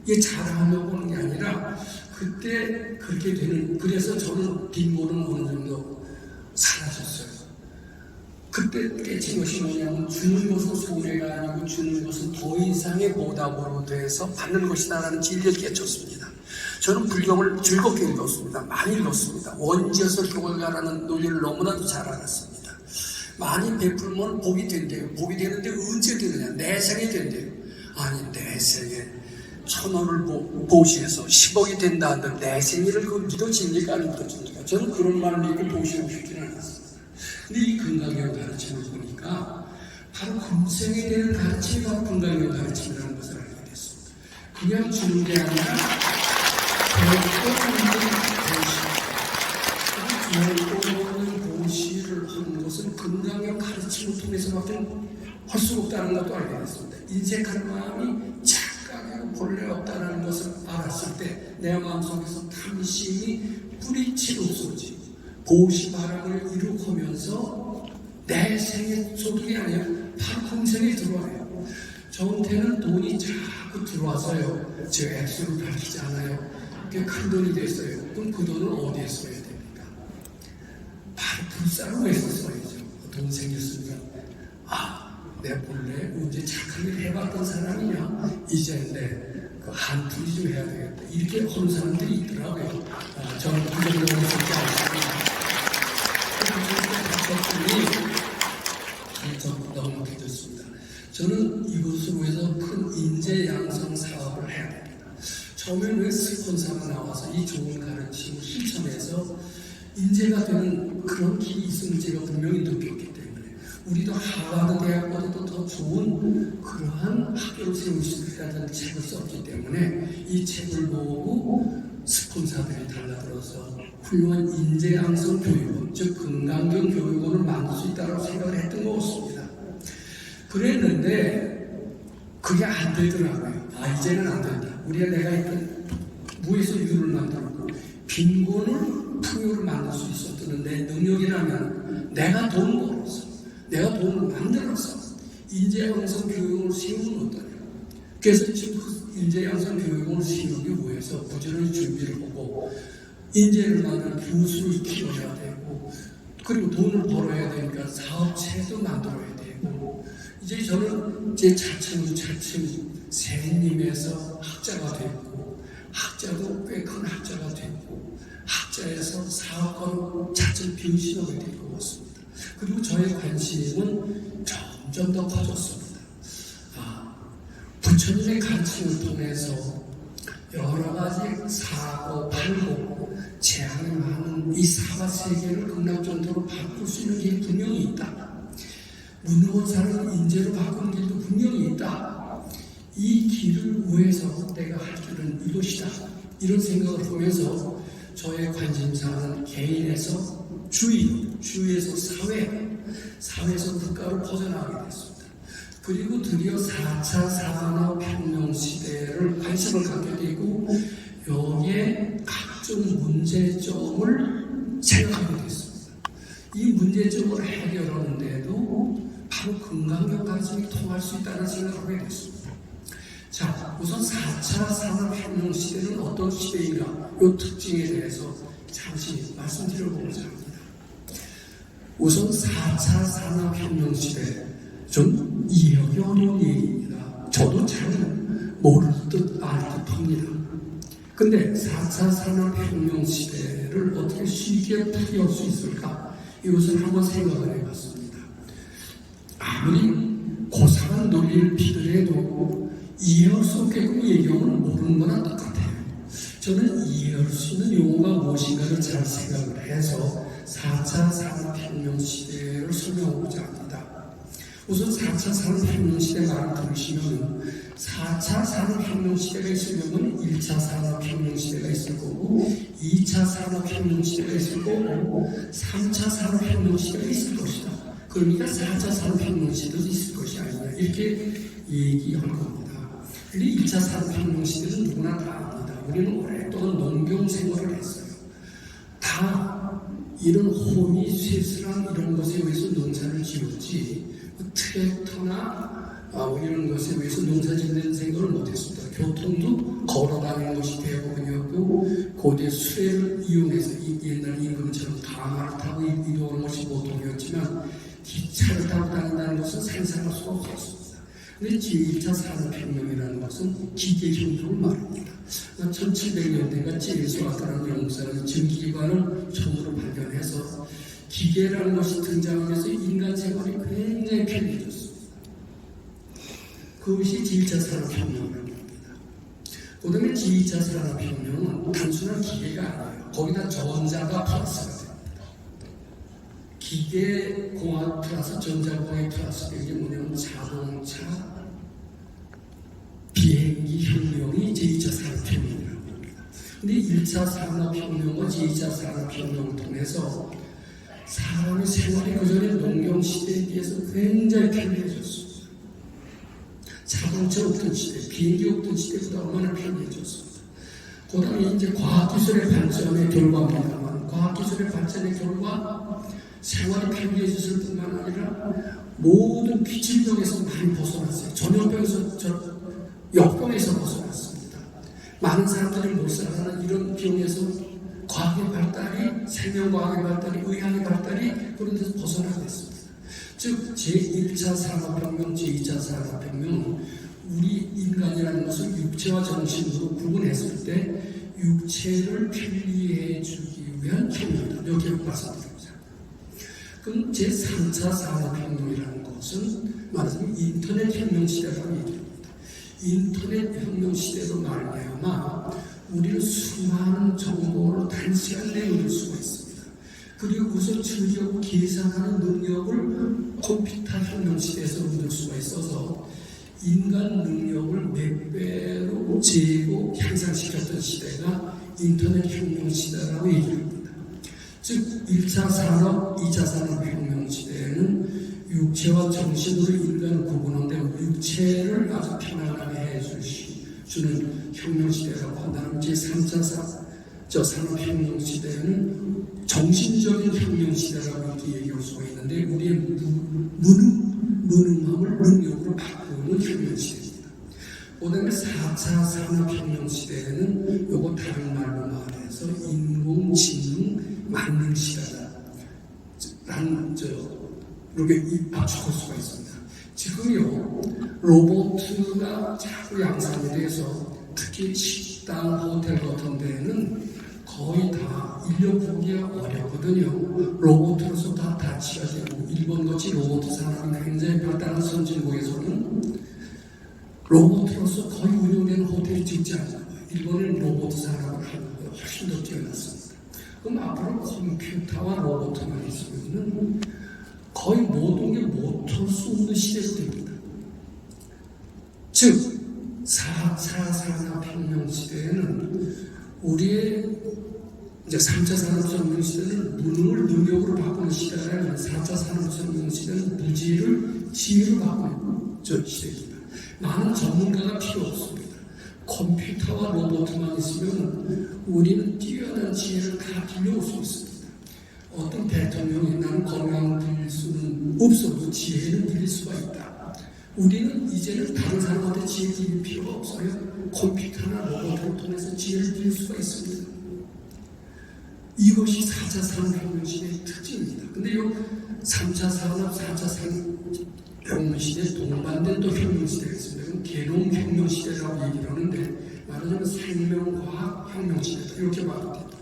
이게 자랑하려고 하는 게 아니라 그때 그렇게 되는, 그래서 저는 빈곤은 어느 정도 사라졌어요. 그때 깨진 것이 뭐냐면 주는 것은 손해가 아니고 주는 것은 더 이상의 보답으로 돼서 받는 것이다라는 진리를 깨쳤습니다. 저는 불경을 즐겁게 읽었습니다. 많이 읽었습니다. 원지어서 교을 가라는 논리를 너무나도 잘 알았습니다. 많이 베풀면 복이 된대요. 복이 되는데 언제 되느냐? 내 생에 된대요. 아니 내 생에 1,000원을 보시해서 10억이 된다 한들 내 생일을 그 믿어집니까? 안 믿어집니까? 저는 그런 말을 믿고 보시고 싶지는 않았습니다. 근데 이 금강경 가르침을 보니까 바로 금생에 대한 가르침이 바로 금강경 가르침이라는 것을 알게 됐습니다. 그냥 주는 게 아니라 배우고 먹는 보시를 하는 것은 금강경 가르침을 통해서밖에 할 수가 없다는 것도 알게 됐습니다. 인색한 마음이 착각하고 본래 없다는 것을 알았을 때 내 마음속에서 탐심이 뿌리치고 없어지고 보시 바람을 이룩하면서 내 생의 소득이 아니라 바로 금생에 들어와요. 저한테는 돈이 자꾸 들어와서요. 제 액수를 밝히지 않아요. 그게 큰 돈이 됐어요. 그럼 그 돈을 어디에 써야 됩니까? 바로 불쌍함에서 써야죠. 돈 생겼으니까 내 본래 언제 착한 일 해봤던 사람이냐? 이제 그 한풀이 좀 해야 되겠다. 이렇게 하는 사람들이 있더라고요. 저는 그 정도로 쓰지 않습니다. 전부 너무 믿었습니다. 저는 이것으로 해서 큰 인재 양성 사업을 해야 됩니다. 처음에는 왜 스폰서가 나와서 이 좋은 가르침을 실천해서 인재가 되는 그런 길이 있음을 제가 분명히 느꼈기 때문에 우리도 하버드 대학보다도 더 좋은 그러한 학교를 세울 수 있다는 책을 썼기 때문에 이 책을 보고 스폰서들이 달라들어서 훌륭한 인재 양성 교육원, 즉 금강경 교육원을 만들 수 있다고 생각을 했던 것 같습니다. 그랬는데 그게 안 되더라고요. 이제는 안 된다. 내가 했던 무에서 유를 만들고 빈곤을 풍요를 만들 수 있었던 내 능력이라면 내가 돈 벌었어. 내가 돈을 만들었어. 인재 양성 교육원을 세우면 어떠냐. 그래서 지금 인재 양성 교육원을 세우기 위해서 부지런히 준비를 하고 인재를 만든 교수를 키워야 되고 그리고 돈을 벌어야 되니까 사업체도 만들어야 되고 이제 저는 제 차츰 세님에서 학자가 됐고 학자도 꽤 큰 학자가 됐고 학자에서 사업가로 차츰 변신하게 될 것 같습니다. 그리고 저의 관심은 점점 더 커졌습니다. 부처님의 가르침을 통해서 여러 가지 사고, 팔고, 재앙이 많은 이 사바세계를 극락전도로 바꿀 수 있는 길이 분명히 있다. 무능한 사람을 인재로 바꾸는 길도 분명히 있다. 이 길을 위해서 내가 할 길은 이것이다. 이런 생각을 하면서 저의 관심사는 개인에서 주위에서 사회에서 국가로 퍼져나가게 됐습니다. 그리고 드디어 4차 산업혁명 시대를 관심을 갖게 되고 여기에 각종 문제점을 생각하게 됐습니다. 이 문제점을 해결하는데도 바로 금강경까지 통할 수 있다는 생각을 하게 됐습니다. 자, 우선 4차 산업혁명 시대는 어떤 시대인가, 이 특징에 대해서 잠시 말씀드려보고자 합니다. 우선 4차 산업혁명 시대, 좀 이해하기 어려운 얘기입니다. 저도 잘 모를 듯 알 듯합니다. 근데 4차 산업혁명 시대를 어떻게 쉽게 풀이할 수 있을까? 이것을 한번 생각을 해봤습니다. 아무리 고상한 논리를 비더라도 이해할 수 없게끔 얘기하면 모르는 거나 똑같아요. 저는 이해할 수 있는 용어가 무엇인가를 잘 생각을 해서 4차 산업혁명 시대를 설명하고자 합니다. 우선 4차 산업혁명 시대 말을 들으시면 4차 산업혁명 시대가 있으려면 1차 산업혁명 시대가 있을 거고 2차 산업혁명 시대가 있을 거고 3차 산업혁명 시대가 있을 것이다. 그러니까 4차 산업혁명 시대도 있을 것이 아니냐 이렇게 얘기할 겁니다. 근데 1차 산업혁명 시대는 누구나 다 압니다. 우리는 오랫동안 농경 생활을 했어요. 다 이런 호미, 쇠스랑 이런 것에 의해서 농사를 지었지 트랙터나 이런 것에 의해서 농사 짓는 생각을 못했습니다. 교통도 걸어다니는 것이 대부분이었고 고대 수레를 이용해서 옛날 임금처럼 강화를 타고 이동하는 것이 보통이었지만 기차를 타고 다닌다는 것은 상상할 수가 없었습니다. 그런데 제1차 산업혁명이라는 것은 기계혁명을 말합니다. 1700년대가 제일스와트라는 영국사는 전기기관을 처음으로 발견해서 기계라는 것이 등장하면서 인간 생활이 굉장히 편리해졌습니다. 그것이 제1차 산업혁명이라고 합니다. 그 다음에 제2차 산업혁명은 단순한 기계가 아니에요. 거기다 전자가 플러스가 됩니다. 기계공학 플러스 전자공학이 플러스 된 게 뭐냐면 자동차, 비행기 혁명이 제2차 산업혁명이라고 합니다. 근데 1차 산업혁명과 제2차 산업혁명을 통해서 사람의 생활이 그전에 농경시대에 비해서 굉장히 편리해졌습니다. 자동차 없던 시대, 비행기 없던 시대보다 얼마나 편리해졌습니다. 그 다음에 이제 과학기술의 발전의 결과입니다만 과학기술의 발전의 결과 생활이 편리해졌을 뿐만 아니라 모든 기질병에서 많이 벗어났어요. 전염병에서 역병에서 벗어났습니다. 많은 사람들이 못 살아가는 이런 병에서 과학의 발달이, 생명과학의 발달이, 의학의 발달이 그런 데서 벗어나게 됐습니다. 즉 제1차 산업혁명, 제2차 산업혁명은 우리 인간이라는 것을 육체와 정신으로 구분했을 때 육체를 편리해 주기 위한 혁명이다. 이렇게 말씀드립니다. 그럼 제3차 산업혁명이라는 것은 말하자면 인터넷 혁명 시대라고 얘기합니다. 인터넷 혁명 시대로 말미암아 우리는 수많은 정보를 단시간 내에 얻을 수가 있습니다. 그리고 우선 즐겨 계산하는 능력을 컴퓨터 혁명 시대에서 얻을 수가 있어서 인간 능력을 몇 배로 재고 향상시켰던 시대가 인터넷 혁명 시대라고 얘기합니다. 즉 1차 산업, 2차 산업혁명 시대에는 육체와 정신으로 인간을 구분하는데 육체를 아주 편안하게 해주는 혁명 시대라고 한다면 제3차 산업혁명 시대에는 정신적인 혁명 시대라고 이렇게 얘기할 수가 있는데 우리의 무능함을 능력으로 바꾸는 혁명 시대입니다. 그 다음에 4차 산업혁명 시대에는 요거 다른 말로 말해서 인공지능 만능 시대다 라는 이렇게 압축할 수가 있습니다. 지금요 로봇가 자꾸 양산이 돼서 특히 식당, 호텔 같은 데는 거의 다 인력 구하기가 어렵거든요. 로봇으로서 다 다치가 되고 일본같이 로봇 산업이 굉장히 발달한 선진국에서는 로봇으로서 거의 운영되는 호텔이 적지 않아요. 일본은 로봇 산업을 하는 것보다 훨씬 더 뛰어났습니다. 그럼 앞으로 컴퓨터와 로봇만 있으면 거의 모든 게 못할 수 없는 시대가 됩니다. 즉 4차 산업혁명 시대에는 우리의 이제 3차 산업혁명 시대는 무능을 능력으로 바꾸는 시대라면 4차 산업혁명 시대는 무지를 지혜로 바꾸는 시대입니다. 많은 전문가가 필요 없습니다. 컴퓨터와 로봇만 있으면 우리는 뛰어난 지혜를 다 빌려올 수 있습니다. 어떤 대통령이 나는 건강 빌릴 수는 없어도 지혜는 빌릴 수가 있다. 우리는 이제는 다른 사람한테 지혜 빌릴 필요가 없어요. 컴퓨터나 로봇을 통해서 지혜를 빌릴 수가 있습니다. 이것이 4차 산업혁명 시대의 특징입니다. 근데 이 3차 산업, 4차 산업혁명 시대 동반된 또 혁명 시대가 있습니다. 이건 개농혁명 시대라고 얘기를 하는데 말하자면 생명과학 혁명 시대다 이렇게 봐도 됩니다.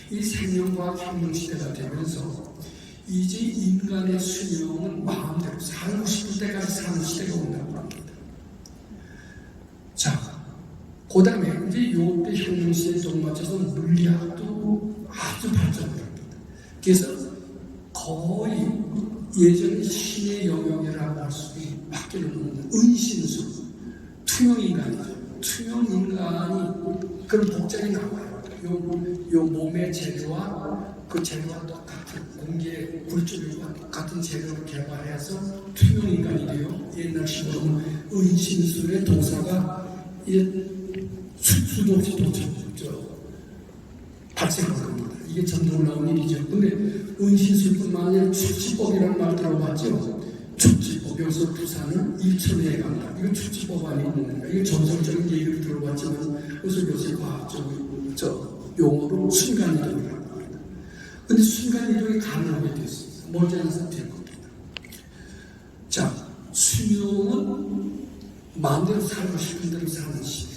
이 생명과학 혁명 시대가 되면서 이제 인간의 수명은 마음대로 살고 싶을 때까지 사는 시대가 온다고 합니다. 자, 그 다음에 이제 요때 혁명 시대에 동맞춰서 물리학도 아주 발전을 합니다. 그래서 거의 예전 신의 영역이라고 할 수밖에 없는 은신술, 투명인간이죠. 투명인간이 그런 복장이 나와요. 요 몸의 재료와 그 재료와 똑같은 공기의 굴절과 똑같은 재료를 개발해서 투명인간이 돼요. 옛날 식으로 은신술의 도사가 수도 없이 발생한 겁니다. 이게 참 놀라운 일이죠. 근데 은신술뿐만 아니라 축지법이라는 말 들어봤죠? 축지법, 여기서 부산은 1천에 간다. 이거 축지법 아니고 뭡니까? 이거 전설적인 얘기를 들어봤지만 그래서 요새 과학적 용어로 순간이동이라고 합니다. 근데 순간이동이 가능하게 됐습니다. 머지않아서 될 겁니다. 자, 수명은 마음대로 살고 싶은 대로 사는 시대.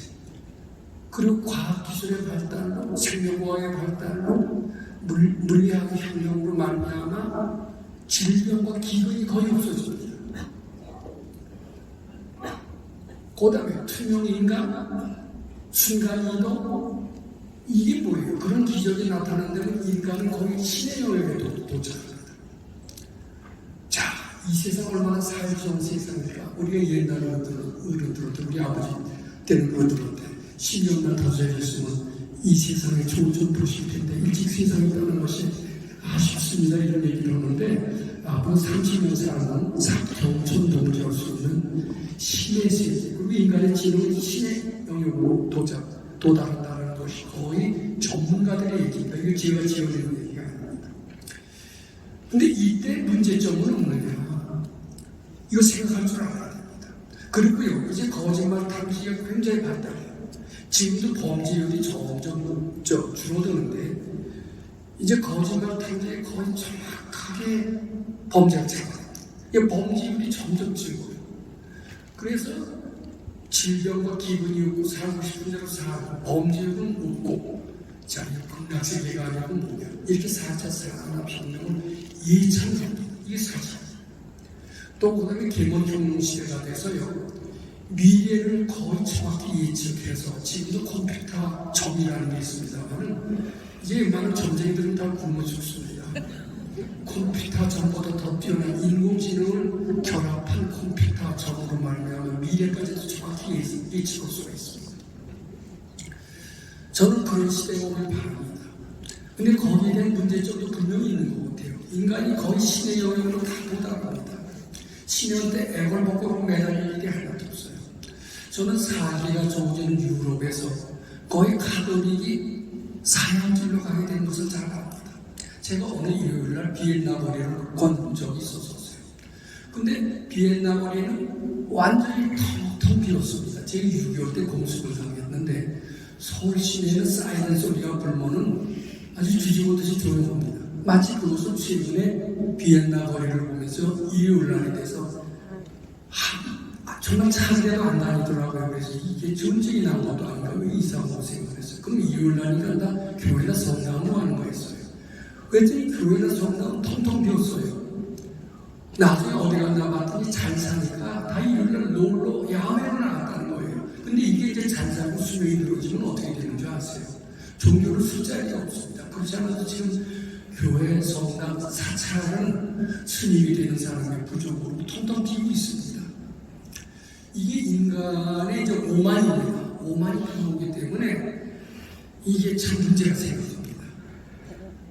그리고 과학기술의 발달로, 생명과학의 발달로, 물리학의 혁명으로 말미암아 질병과 기근이 거의 없어집니다. 그 다음에 투명인간, 순간이동, 이게 뭐예요? 그런 기적이 나타나는 데는 인간은 거의 신의 영역에 도착합니다. 자, 이 세상 얼마나 사회적 세상일까? 우리가 옛날에 어른들한테, 우리 아버지 때는 어른들한테 10년만 더 살았으면 이 세상에 좋은 점 보실 텐데 일찍 세상에 떠나는 것이 아쉽습니다. 이런 얘기를 하는데 앞으로 30년 살면 경천 동지할 수 있는 신의 세계, 그리고 인간의 지능은 신의 영역으로 도달한다는 것이 거의 전문가들의 얘기입니다. 이거 제가 지어내는 얘기가 아닙니다. 근데 이때 문제점은 뭐냐? 이거 생각할 줄 알아야 됩니다. 그리고요, 이제 거짓말 탐지가 굉장히 발달해요. 지금도 범죄율이 점점 줄어드는데 이제 거짓말 탐지에 거의 정확하게 범죄를 잡아요. 범죄율이 점점 줄고요. 그래서 질병과 기분이 없고 살고 싶은 대로 살고 범죄율은 없고 자, 극락세계가 아니고 뭐냐, 이렇게 4차 산업혁명을 예측합니다. 이게 사실. 또 그 다음에 개발혁명 시대가 돼서요, 미래를 거의 정확히 예측해서 지금도 컴퓨터 점이라는 게 있습니다만 이제 웬만한 전쟁들은 다 굶어 죽습니다. 컴퓨터 점보다 더 뛰어난 인공지능을 결합한 컴퓨터 점으로 말미암아 미래까지도 정확히 예측할 수가 있습니다. 저는 그런 시대가 오길 바랍니다. 근데 거기에 대한 문제점도 분명히 있는 것 같아요. 인간이 거의 신의 영역으로 다 도달합니다. 신한테 애걸복걸로 매달릴 일이 하나도 없어요. 저는 사기가 좋은 유럽에서 거의 가톨릭이 사양길로 가게 된 것을 잘 압니다. 제가 어느 일요일날 비엔나 거리를 건 적이 있었어요. 근데 비엔나 거리는 완전히 텅텅 비었습니다. 제가 6.25 때 공수부장이었는데 서울 시내는 사이렌 소리가 불면은 아주 뒤집어듯이 조용합니다. 마치 그것을 최근에 비엔나 거리를 보면서 일요일날에 대해서 정말 차례도 안 다니더라고요. 그래서 이게 전쟁이 난 것도 아닌가, 왜 이상하고 생각했어요. 그럼 일요일날이니까 다 교회나 성당으로 하는 거였어요. 그랬더니 교회나 성당은 텅텅 비었어요. 나중에 어디 갔나 봤더니 잘 사니까 다 일요일날 놀러 야외로 나갔다는 거예요. 근데 이게 이제 잘 살고 수명이 늘어지면 어떻게 되는 줄 아세요? 종교를 쓸 자리가 없습니다. 그렇지 않아도 지금 교회, 성당, 사찰은 스님이 되는 사람의 부족으로 텅텅 비고 있습니다. 이게 인간의 이제 오만입니다. 오만이 들어오기 때문에 이게 참 문제가 생깁니다.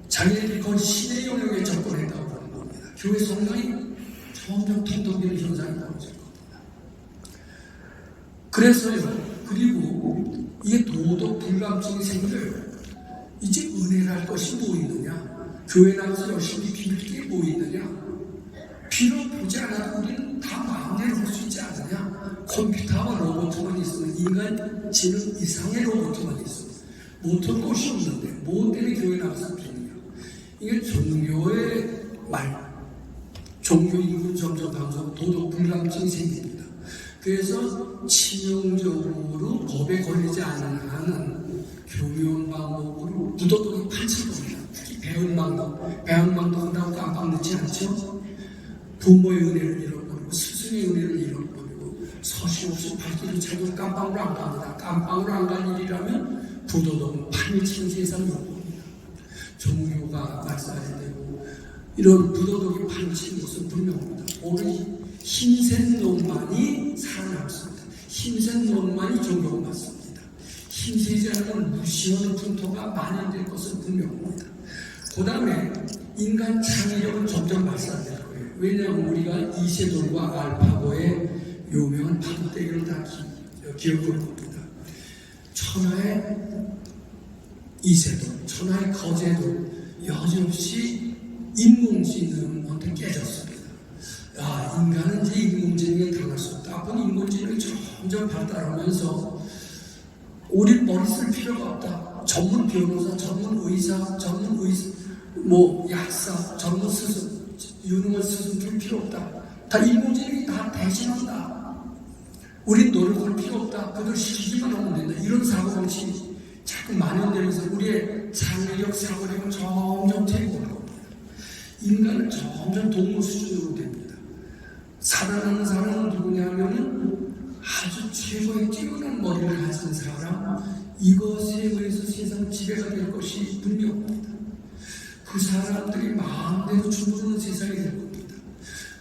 자기들이 거의 신의 영역에 접근했다고 보는 겁니다. 교회 성당이 점점 텅텅 비는 현상이 벌어질 겁니다. 그래서요, 그리고 이게 도덕 불감증이 생겨요. 이제 은혜랄 것이 뭐 있느냐? 교회 나가서 열심히 빌 게 뭐 있느냐? 빌어보지 않아도 우리는 다 마음대로 할 수 있지 않느냐? 컴퓨터와 로봇만 있으면 인간 지능 이상의 로봇만 있어. 못할 것이 없는데 뭐 때문에 교회 나가서 빌느냐? 이게 종교의 말, 종교 인구 점점 감소, 도덕 불감증이 생깁니다. 그래서 치명적으로 법에 걸리지 않는 한은 교묘한 방법으로 무도덕이 판칠 겁니다. 특히 배은망덕 한다고 깜빡 늦지 않죠? 부모의 은혜를 잃어버리고 스승의 은혜를 잃어버리고 서심없이 발길을 차고 깜빵으로 안 갑니다. 깜빵으로 안 간 일이라면 부도덕은 판치는 세상이 옵니다. 종교가 말살되고 이런 부도덕이 판치는 것은 분명합니다. 오늘 힘센 놈만이 살아남습니다. 힘센 놈만이 존경을 받습니다. 힘세지 않으면 무시하는 풍토가 만연될 것은 분명합니다. 그 다음에 인간 창의력은 점점 발산될 거예요. 왜냐하면 우리가 이세돌과 알파고의 유명한 파도떼기를 다 기억할 겁니다. 천하의 이세돌, 천하의 거제돌 여지없이 인공지능한테 깨졌습니다. 인간은 이제 인공지능에 당할 수 없다. 앞으로 인공지능이 점점 발달하면서 우리 머리 쓸 필요가 없다. 전문 변호사, 전문 의사, 약사, 전문 스승, 유능한 스승 줄 필요 없다. 다 인공지능이 다 대신한다. 우리 노력할 필요 없다. 그들 시키기만 하면 된다. 이런 사고방식이 자꾸 만연되면서 우리의 창의력, 사고력은 점점 퇴보할 겁니다. 인간은 점점 동물 수준으로 됩니다. 살아나는 사람은 누구냐면은 아주 최고의 뛰어난 머리를 가진 사람, 이것에 의해서 세상 지배가 될 것이 분명합니다. 그 사람들이 마음대로 주무르는 세상이 될 겁니다.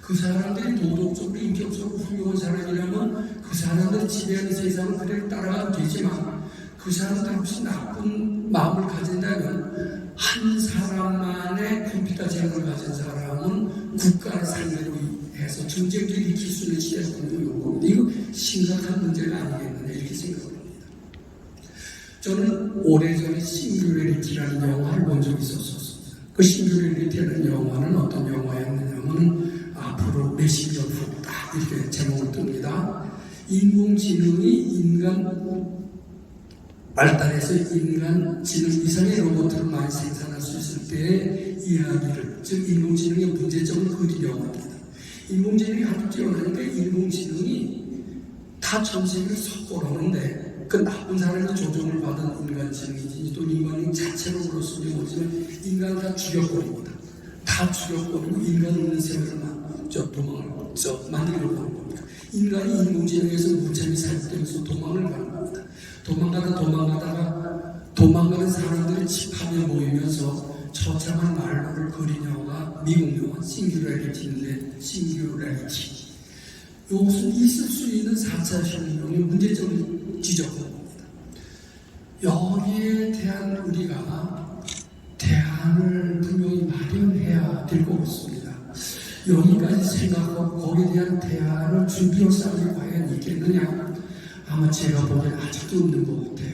그 사람들이 도덕적으로 인격적으로 훌륭한 사람이라면 그 사람들이 지배하는 세상을 그대로 따라가면 되지만 그 사람들 혹시 나쁜 마음을 가진다면 한 사람만의 컴퓨터 재능을 가진 사람은 국가를 상대로 해서 전쟁을 일으킬 수 있는 시대가 분명히 올 겁니다. 이거 심각한 문제가 아니겠느냐 이렇게 생각을 합니다. 저는 오래전에 싱귤레리티라는 영화를 본 적이 있었습니다. 그 싱귤레리티라는 영화는 어떤 영화였느냐면 앞으로 몇십 년 후 딱 이렇게 제목을 뜹니다. 인공지능이 인간 발달해서 인간 지능 이상의 로봇을 많이 생산할 수 있을 때의 이야기를, 즉 인공지능의 문제점을 그린 영화입니다. 인공지능이 아주 뛰어나니까 인공지능이 다 전 세계를 석권하는데 그 나쁜 사람이 조종을 받은 인간지능이지 또 인간이 자체로 그렇으면 뭐지만 인간을 다 죽여버립니다. 다 죽여버리고 인간 없는 세상을 만들려고 하는 겁니다. 인간이 인공지능에서 무참히 사육되면서 도망을 가는 겁니다. 도망가는 사람들이 집합에 모이면서 처참한 말로를 그린 영화가 미국 영화 싱귤레리티인데 싱귤레리티 이것은 있을 수 있는 4차 혁명의 문제점을 지적한 겁니다. 여기에 대한 우리가 대안을 분명히 마련해야 될 것 같습니다. 여기까지 생각하고 거기에 대한 대안을 준비할 사람이 과연 있겠느냐? 아마 제가 보기엔 아직도 없는 것 같아요.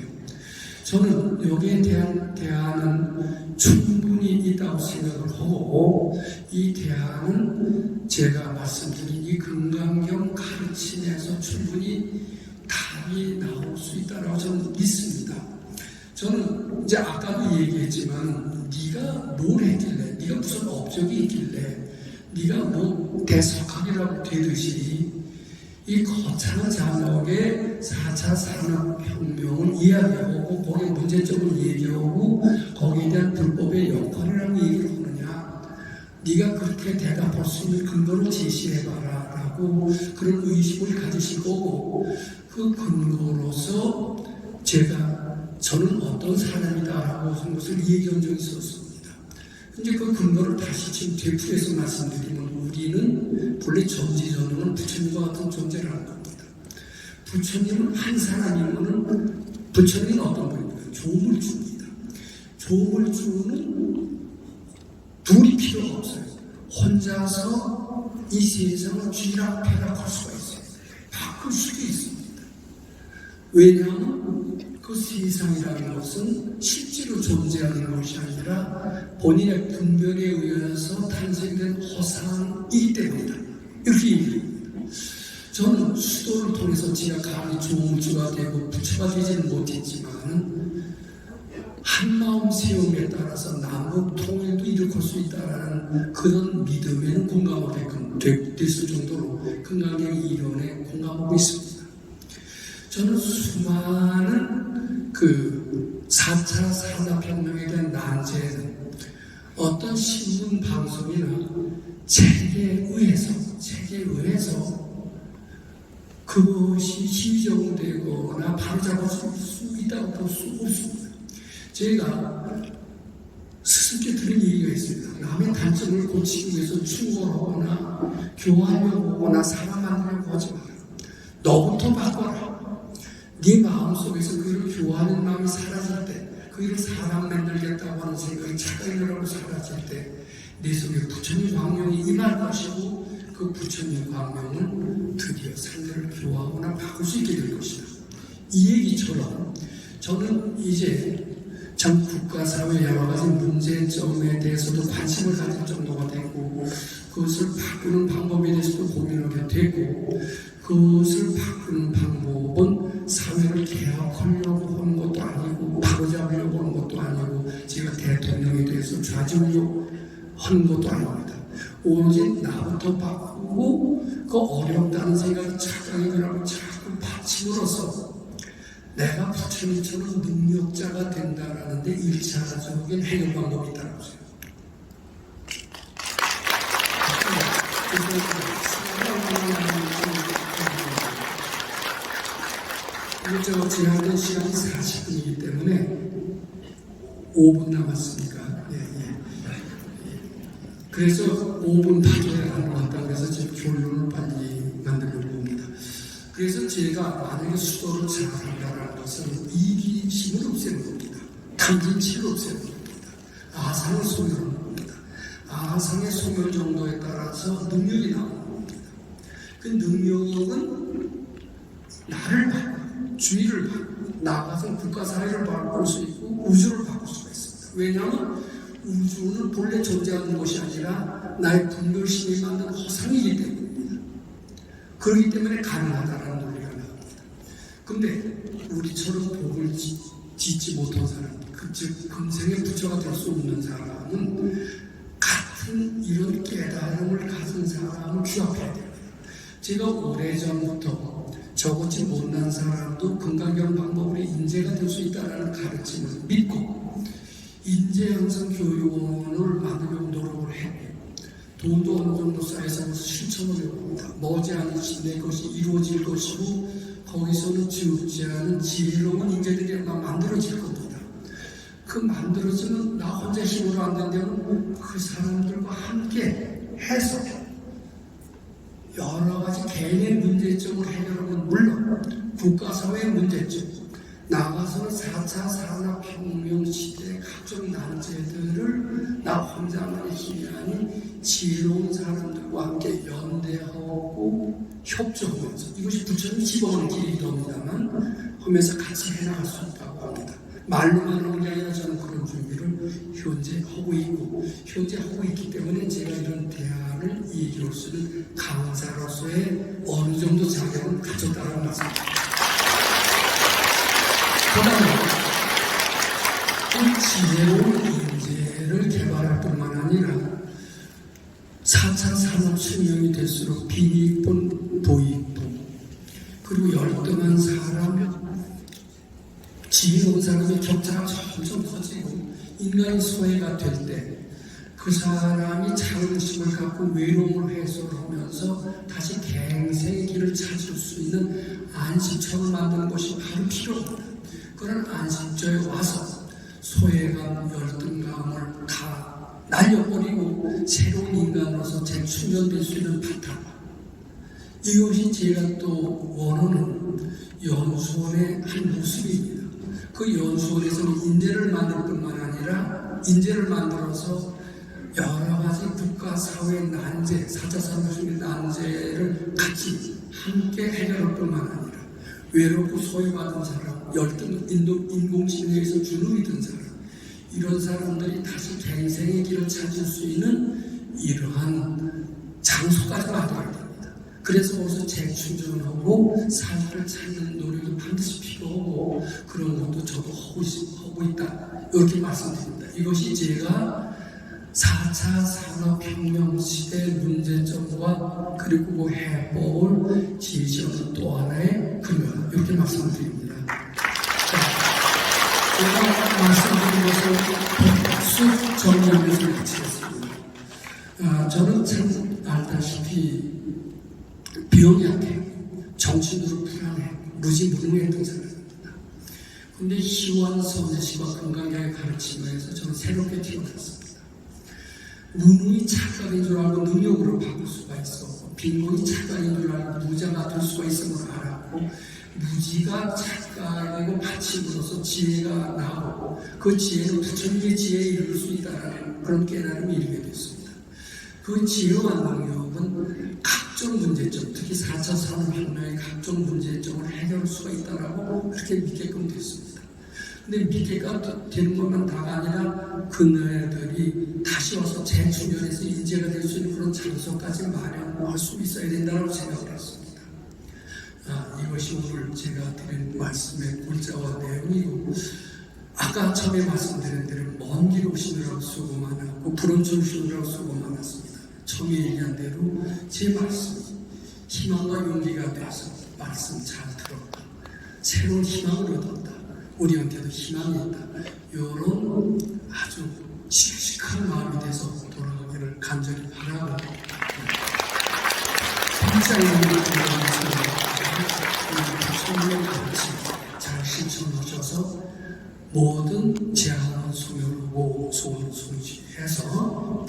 저는 여기에 대한 대안은 충분히 있다고 생각을 하고 이 대안은 제가 말씀드린 이 금강경 가르침에서 충분히 답이 나올 수 있다고 저는 믿습니다. 저는 이제 아까도 얘기했지만 네가 뭘 했길래, 네가 무슨 업적이 있길래, 네가 뭐 대석학이라고 되듯이 이 거창한 장벽의 4차 산업혁명을 이야기하고 거기에 문제점을 얘기하고 거기에 대한 불법의 역할이라고 얘기를 하느냐. 네가 그렇게 대답할 수 있는 근거를 제시해봐라 라고 그런 의식을 가지실 거고 그 근거로서 저는 어떤 사람이다라고 한 것을 얘기한 적이 있었습니다. 근데 그 근거를 다시 지금 되풀이해서 말씀드리면 우리는 본래 전지전능은 부처님과 같은 존재라는 겁니다. 부처님은 한 사람이면은 부처님은 어떤 분입니까? 조물주입니다. 조물주는 둘이 필요가 없어요. 혼자서 이 세상을 쥐락펴락할 수가 있어요. 바꿀 수도 있습니다. 왜냐하면 그 세상이라는 것은 실제로 존재하는 것이 아니라 본인의 분별에 의해서 탄생된 허상이기 때문이다. 이렇게 얘기합니다. 저는 수도를 통해서 제가 감히 조물주가 되고 부처가 되지는 못했지만 한마음 세움에 따라서 남북 통일도 일으킬 수 있다는 그런 믿음에는 공감하게끔 됐을 정도로 건강의 이론에 공감하고 있습니다. 저는 수많은 그 4차 산업혁명에 대한 난제는 어떤 신문 방송이나 책에 의해서 그것이 시정되거나 바로잡을 수 있다고 볼 수 없습니다. 제가 스승께 들은 얘기가 있습니다. 남의 단점을 고치기 위해서 충고하거나 교환하려고 하거나 사람 만들려고 하지 마라. 너부터 바꿔라. 네 마음속에서 그를 교환하는 마음이 사라질 때, 그를 사람 만들겠다고 하는 생각이 착각이라고 사라질 때 내 속에 부처님 광명이 임할 것이고 그 부처님 광명은 드디어 상대를 교화하거나 바꿀 수 있게 될 것이다. 이 얘기처럼 저는 이제 전 국가사회 여러 가지 문제점에 대해서도 관심을 가질 정도가 되고 그것을 바꾸는 방법에 대해서도 고민하게 되고 그것을 바꾸는 방법은 사회를 개혁하려고 하는 것도 아니고 바로잡으려고 하는 것도 아니고 제가 대통령에 대해서 좌지우지하는 것도 아닙니다. 오로지 나부터 바꾸고 그 어렵다는 생각이 착각이라고 자꾸 받침으로써 내가 부처님처럼 능력자가 된다라는 데 1차적인 해결 방법이 있다고 생각합니다. 그래서 제한된 시간이 40분이기 때문에 5분 남았으니까 그래서 5분 봐줘야 하는 것 같다. 그래서 지금 결론을 빨리 만들려고 합니다. 그래서 제가 만약에 수도를 잘한다는 것은 이기심을 없애는 겁니다. 탐진치를 없애는 겁니다. 아상의 소멸을 겁니다. 아상의 소멸 정도에 따라서 능력이 나오는 겁니다. 그 능력은 나를 바꾸고 주의를 바꾸고 나가서 국가사회를 바꿀 수 있고 우주를 바꿀 수가 있습니다. 왜냐하면 우주는 본래 존재하는 것이 아니라 나의 분별심이 만든 허상이기 때문입니다. 그렇기 때문에 가능하다는 논리가 나옵니다. 근데 우리처럼 복을 짓지 못한 사람, 즉 금생의 부처가 될 수 없는 사람은 같은 이런 깨달음을 가진 사람을 규합해야 됩니다. 제가 오래전부터 저것이 못난 사람도 건강경 방법으로 인재가 될 수 있다는 가르침을 믿고 인재 양성 교육원을 만들려고 노력을 해 돈도 어느 정도 쌓여서 실천하려고 합니다. 머지않은 내 것이 이루어질 것이고 거기서는 지우지 않은 지혜로운 인재들이 아마 만들어질 겁니다. 그 만들어지면 나 혼자 힘으로 안 된다면 그 사람들과 함께 해서 여러 가지 개인의 문제점을 해결하면 물론 국가사회의 문제점 나가서는 4차 산업혁명 시대의 각종 난제들을 나 혼자만의 힘이 아닌 지혜로운 사람들과 함께 연대하고 협조하면서 이것이 부처님 지범하는 길이기도 합니다만 하면서 같이 해나갈 수 있다고 합니다. 말로만 하는 게 아니라 저는 그런 준비를 현재 하고 있기 때문에 제가 이런 대안을 얘기할 수 있는 강사로서의 어느 정도 자격을 가졌다는 말씀입니다. 그다음에 지혜로운 인재를 개발할 뿐만 아니라 4차 산업혁명이 될수록 빈익분, 도익분 그리고 열등한 사람, 지혜로운 사람의 격차가 점점 커지고 인간이 소외가 될 때 그 사람이 자긍심을 갖고 외로움을 해소하면서 다시 갱생의 길을 찾을 수 있는 안식처를 만드는 것이 바로 필요합니다. 그런 안식처에 와서 소외감, 열등감을 다 날려버리고 새로운 인간으로서 재충전될 수 있는 바탕. 이것이 제가 또 원하는 연수원의 한 모습입니다. 그 연수원에서는 인재를 만들 뿐만 아니라 인재를 만들어서 여러 가지 국가, 사회 난제, 4차 산업혁명 난제를 같이 함께 해결할 뿐만 아니라 외롭고 소외받은 사람, 열등 인공지능에서 주눅이 든 사람, 이런 사람들이 다시 갱생의 길을 찾을 수 있는 이러한 장소까지 만들어야 됩니다. 그래서 거기서 재충전하고 삶을 찾는 노력이 반드시 필요하고 그런 것도 저도 하고 있다. 이렇게 말씀드립니다. 이것이 제가 4차 산업혁명 시대 문제점과 그리고 그 해법을 제시하는 또 하나의 근거다. 이렇게 말씀드립니다. 제가 말씀드린 것을 쭉 정리하면서 마치겠습니다. 저는 참 알다시피 병이 약해요. 정신으로 불안해. 무지무능했던 사람입니다. 그런데 희원 선생씨와 건강하게 가르치면서 저는 새롭게 태어났습니다. 무능이 착각인 줄 알고 능력으로 바꿀 수가 있었고, 빈곤이 착각인 줄 알고 무자가 될 수가 있음을 알았고, 무지가 착각이고 받침으로써 지혜가 나오고, 그 지혜는 부처님의 지혜에 이룰 수 있다는 그런 깨달음이 이르게 됐습니다. 그 지혜와 능력은 각종 문제점, 특히 4차 산업혁명의 각종 문제점을 해결할 수가 있다라고 그렇게 믿게끔 됐습니다. 근데 믿게가 되는 것만 다가 아니라 그네들이 다시 와서 재충전해서 인재가 될 수 있는 그런 장소까지 마련할 수 있어야 된다고 생각을 했습니다. 이것이 오늘 제가 드린 말씀의 골자와 내용이고, 아까 처음에 말씀드린 대로 먼 길 오시느라고 수고 많았고 부름줄 오시느라고 수고 많았습니다. 처음에 얘기한 대로 제 말씀이 희망과 용기가 되어서 말씀 잘 들었다. 새로운 희망을 얻었다. 우리한테도 희망이 있다. 이런 아주 씩씩한 마음이 돼서 돌아가기를 간절히 바라고 평생을 성령 같이 잘 실천하셔서 모든 제한을 소멸하고 소원을 성취해서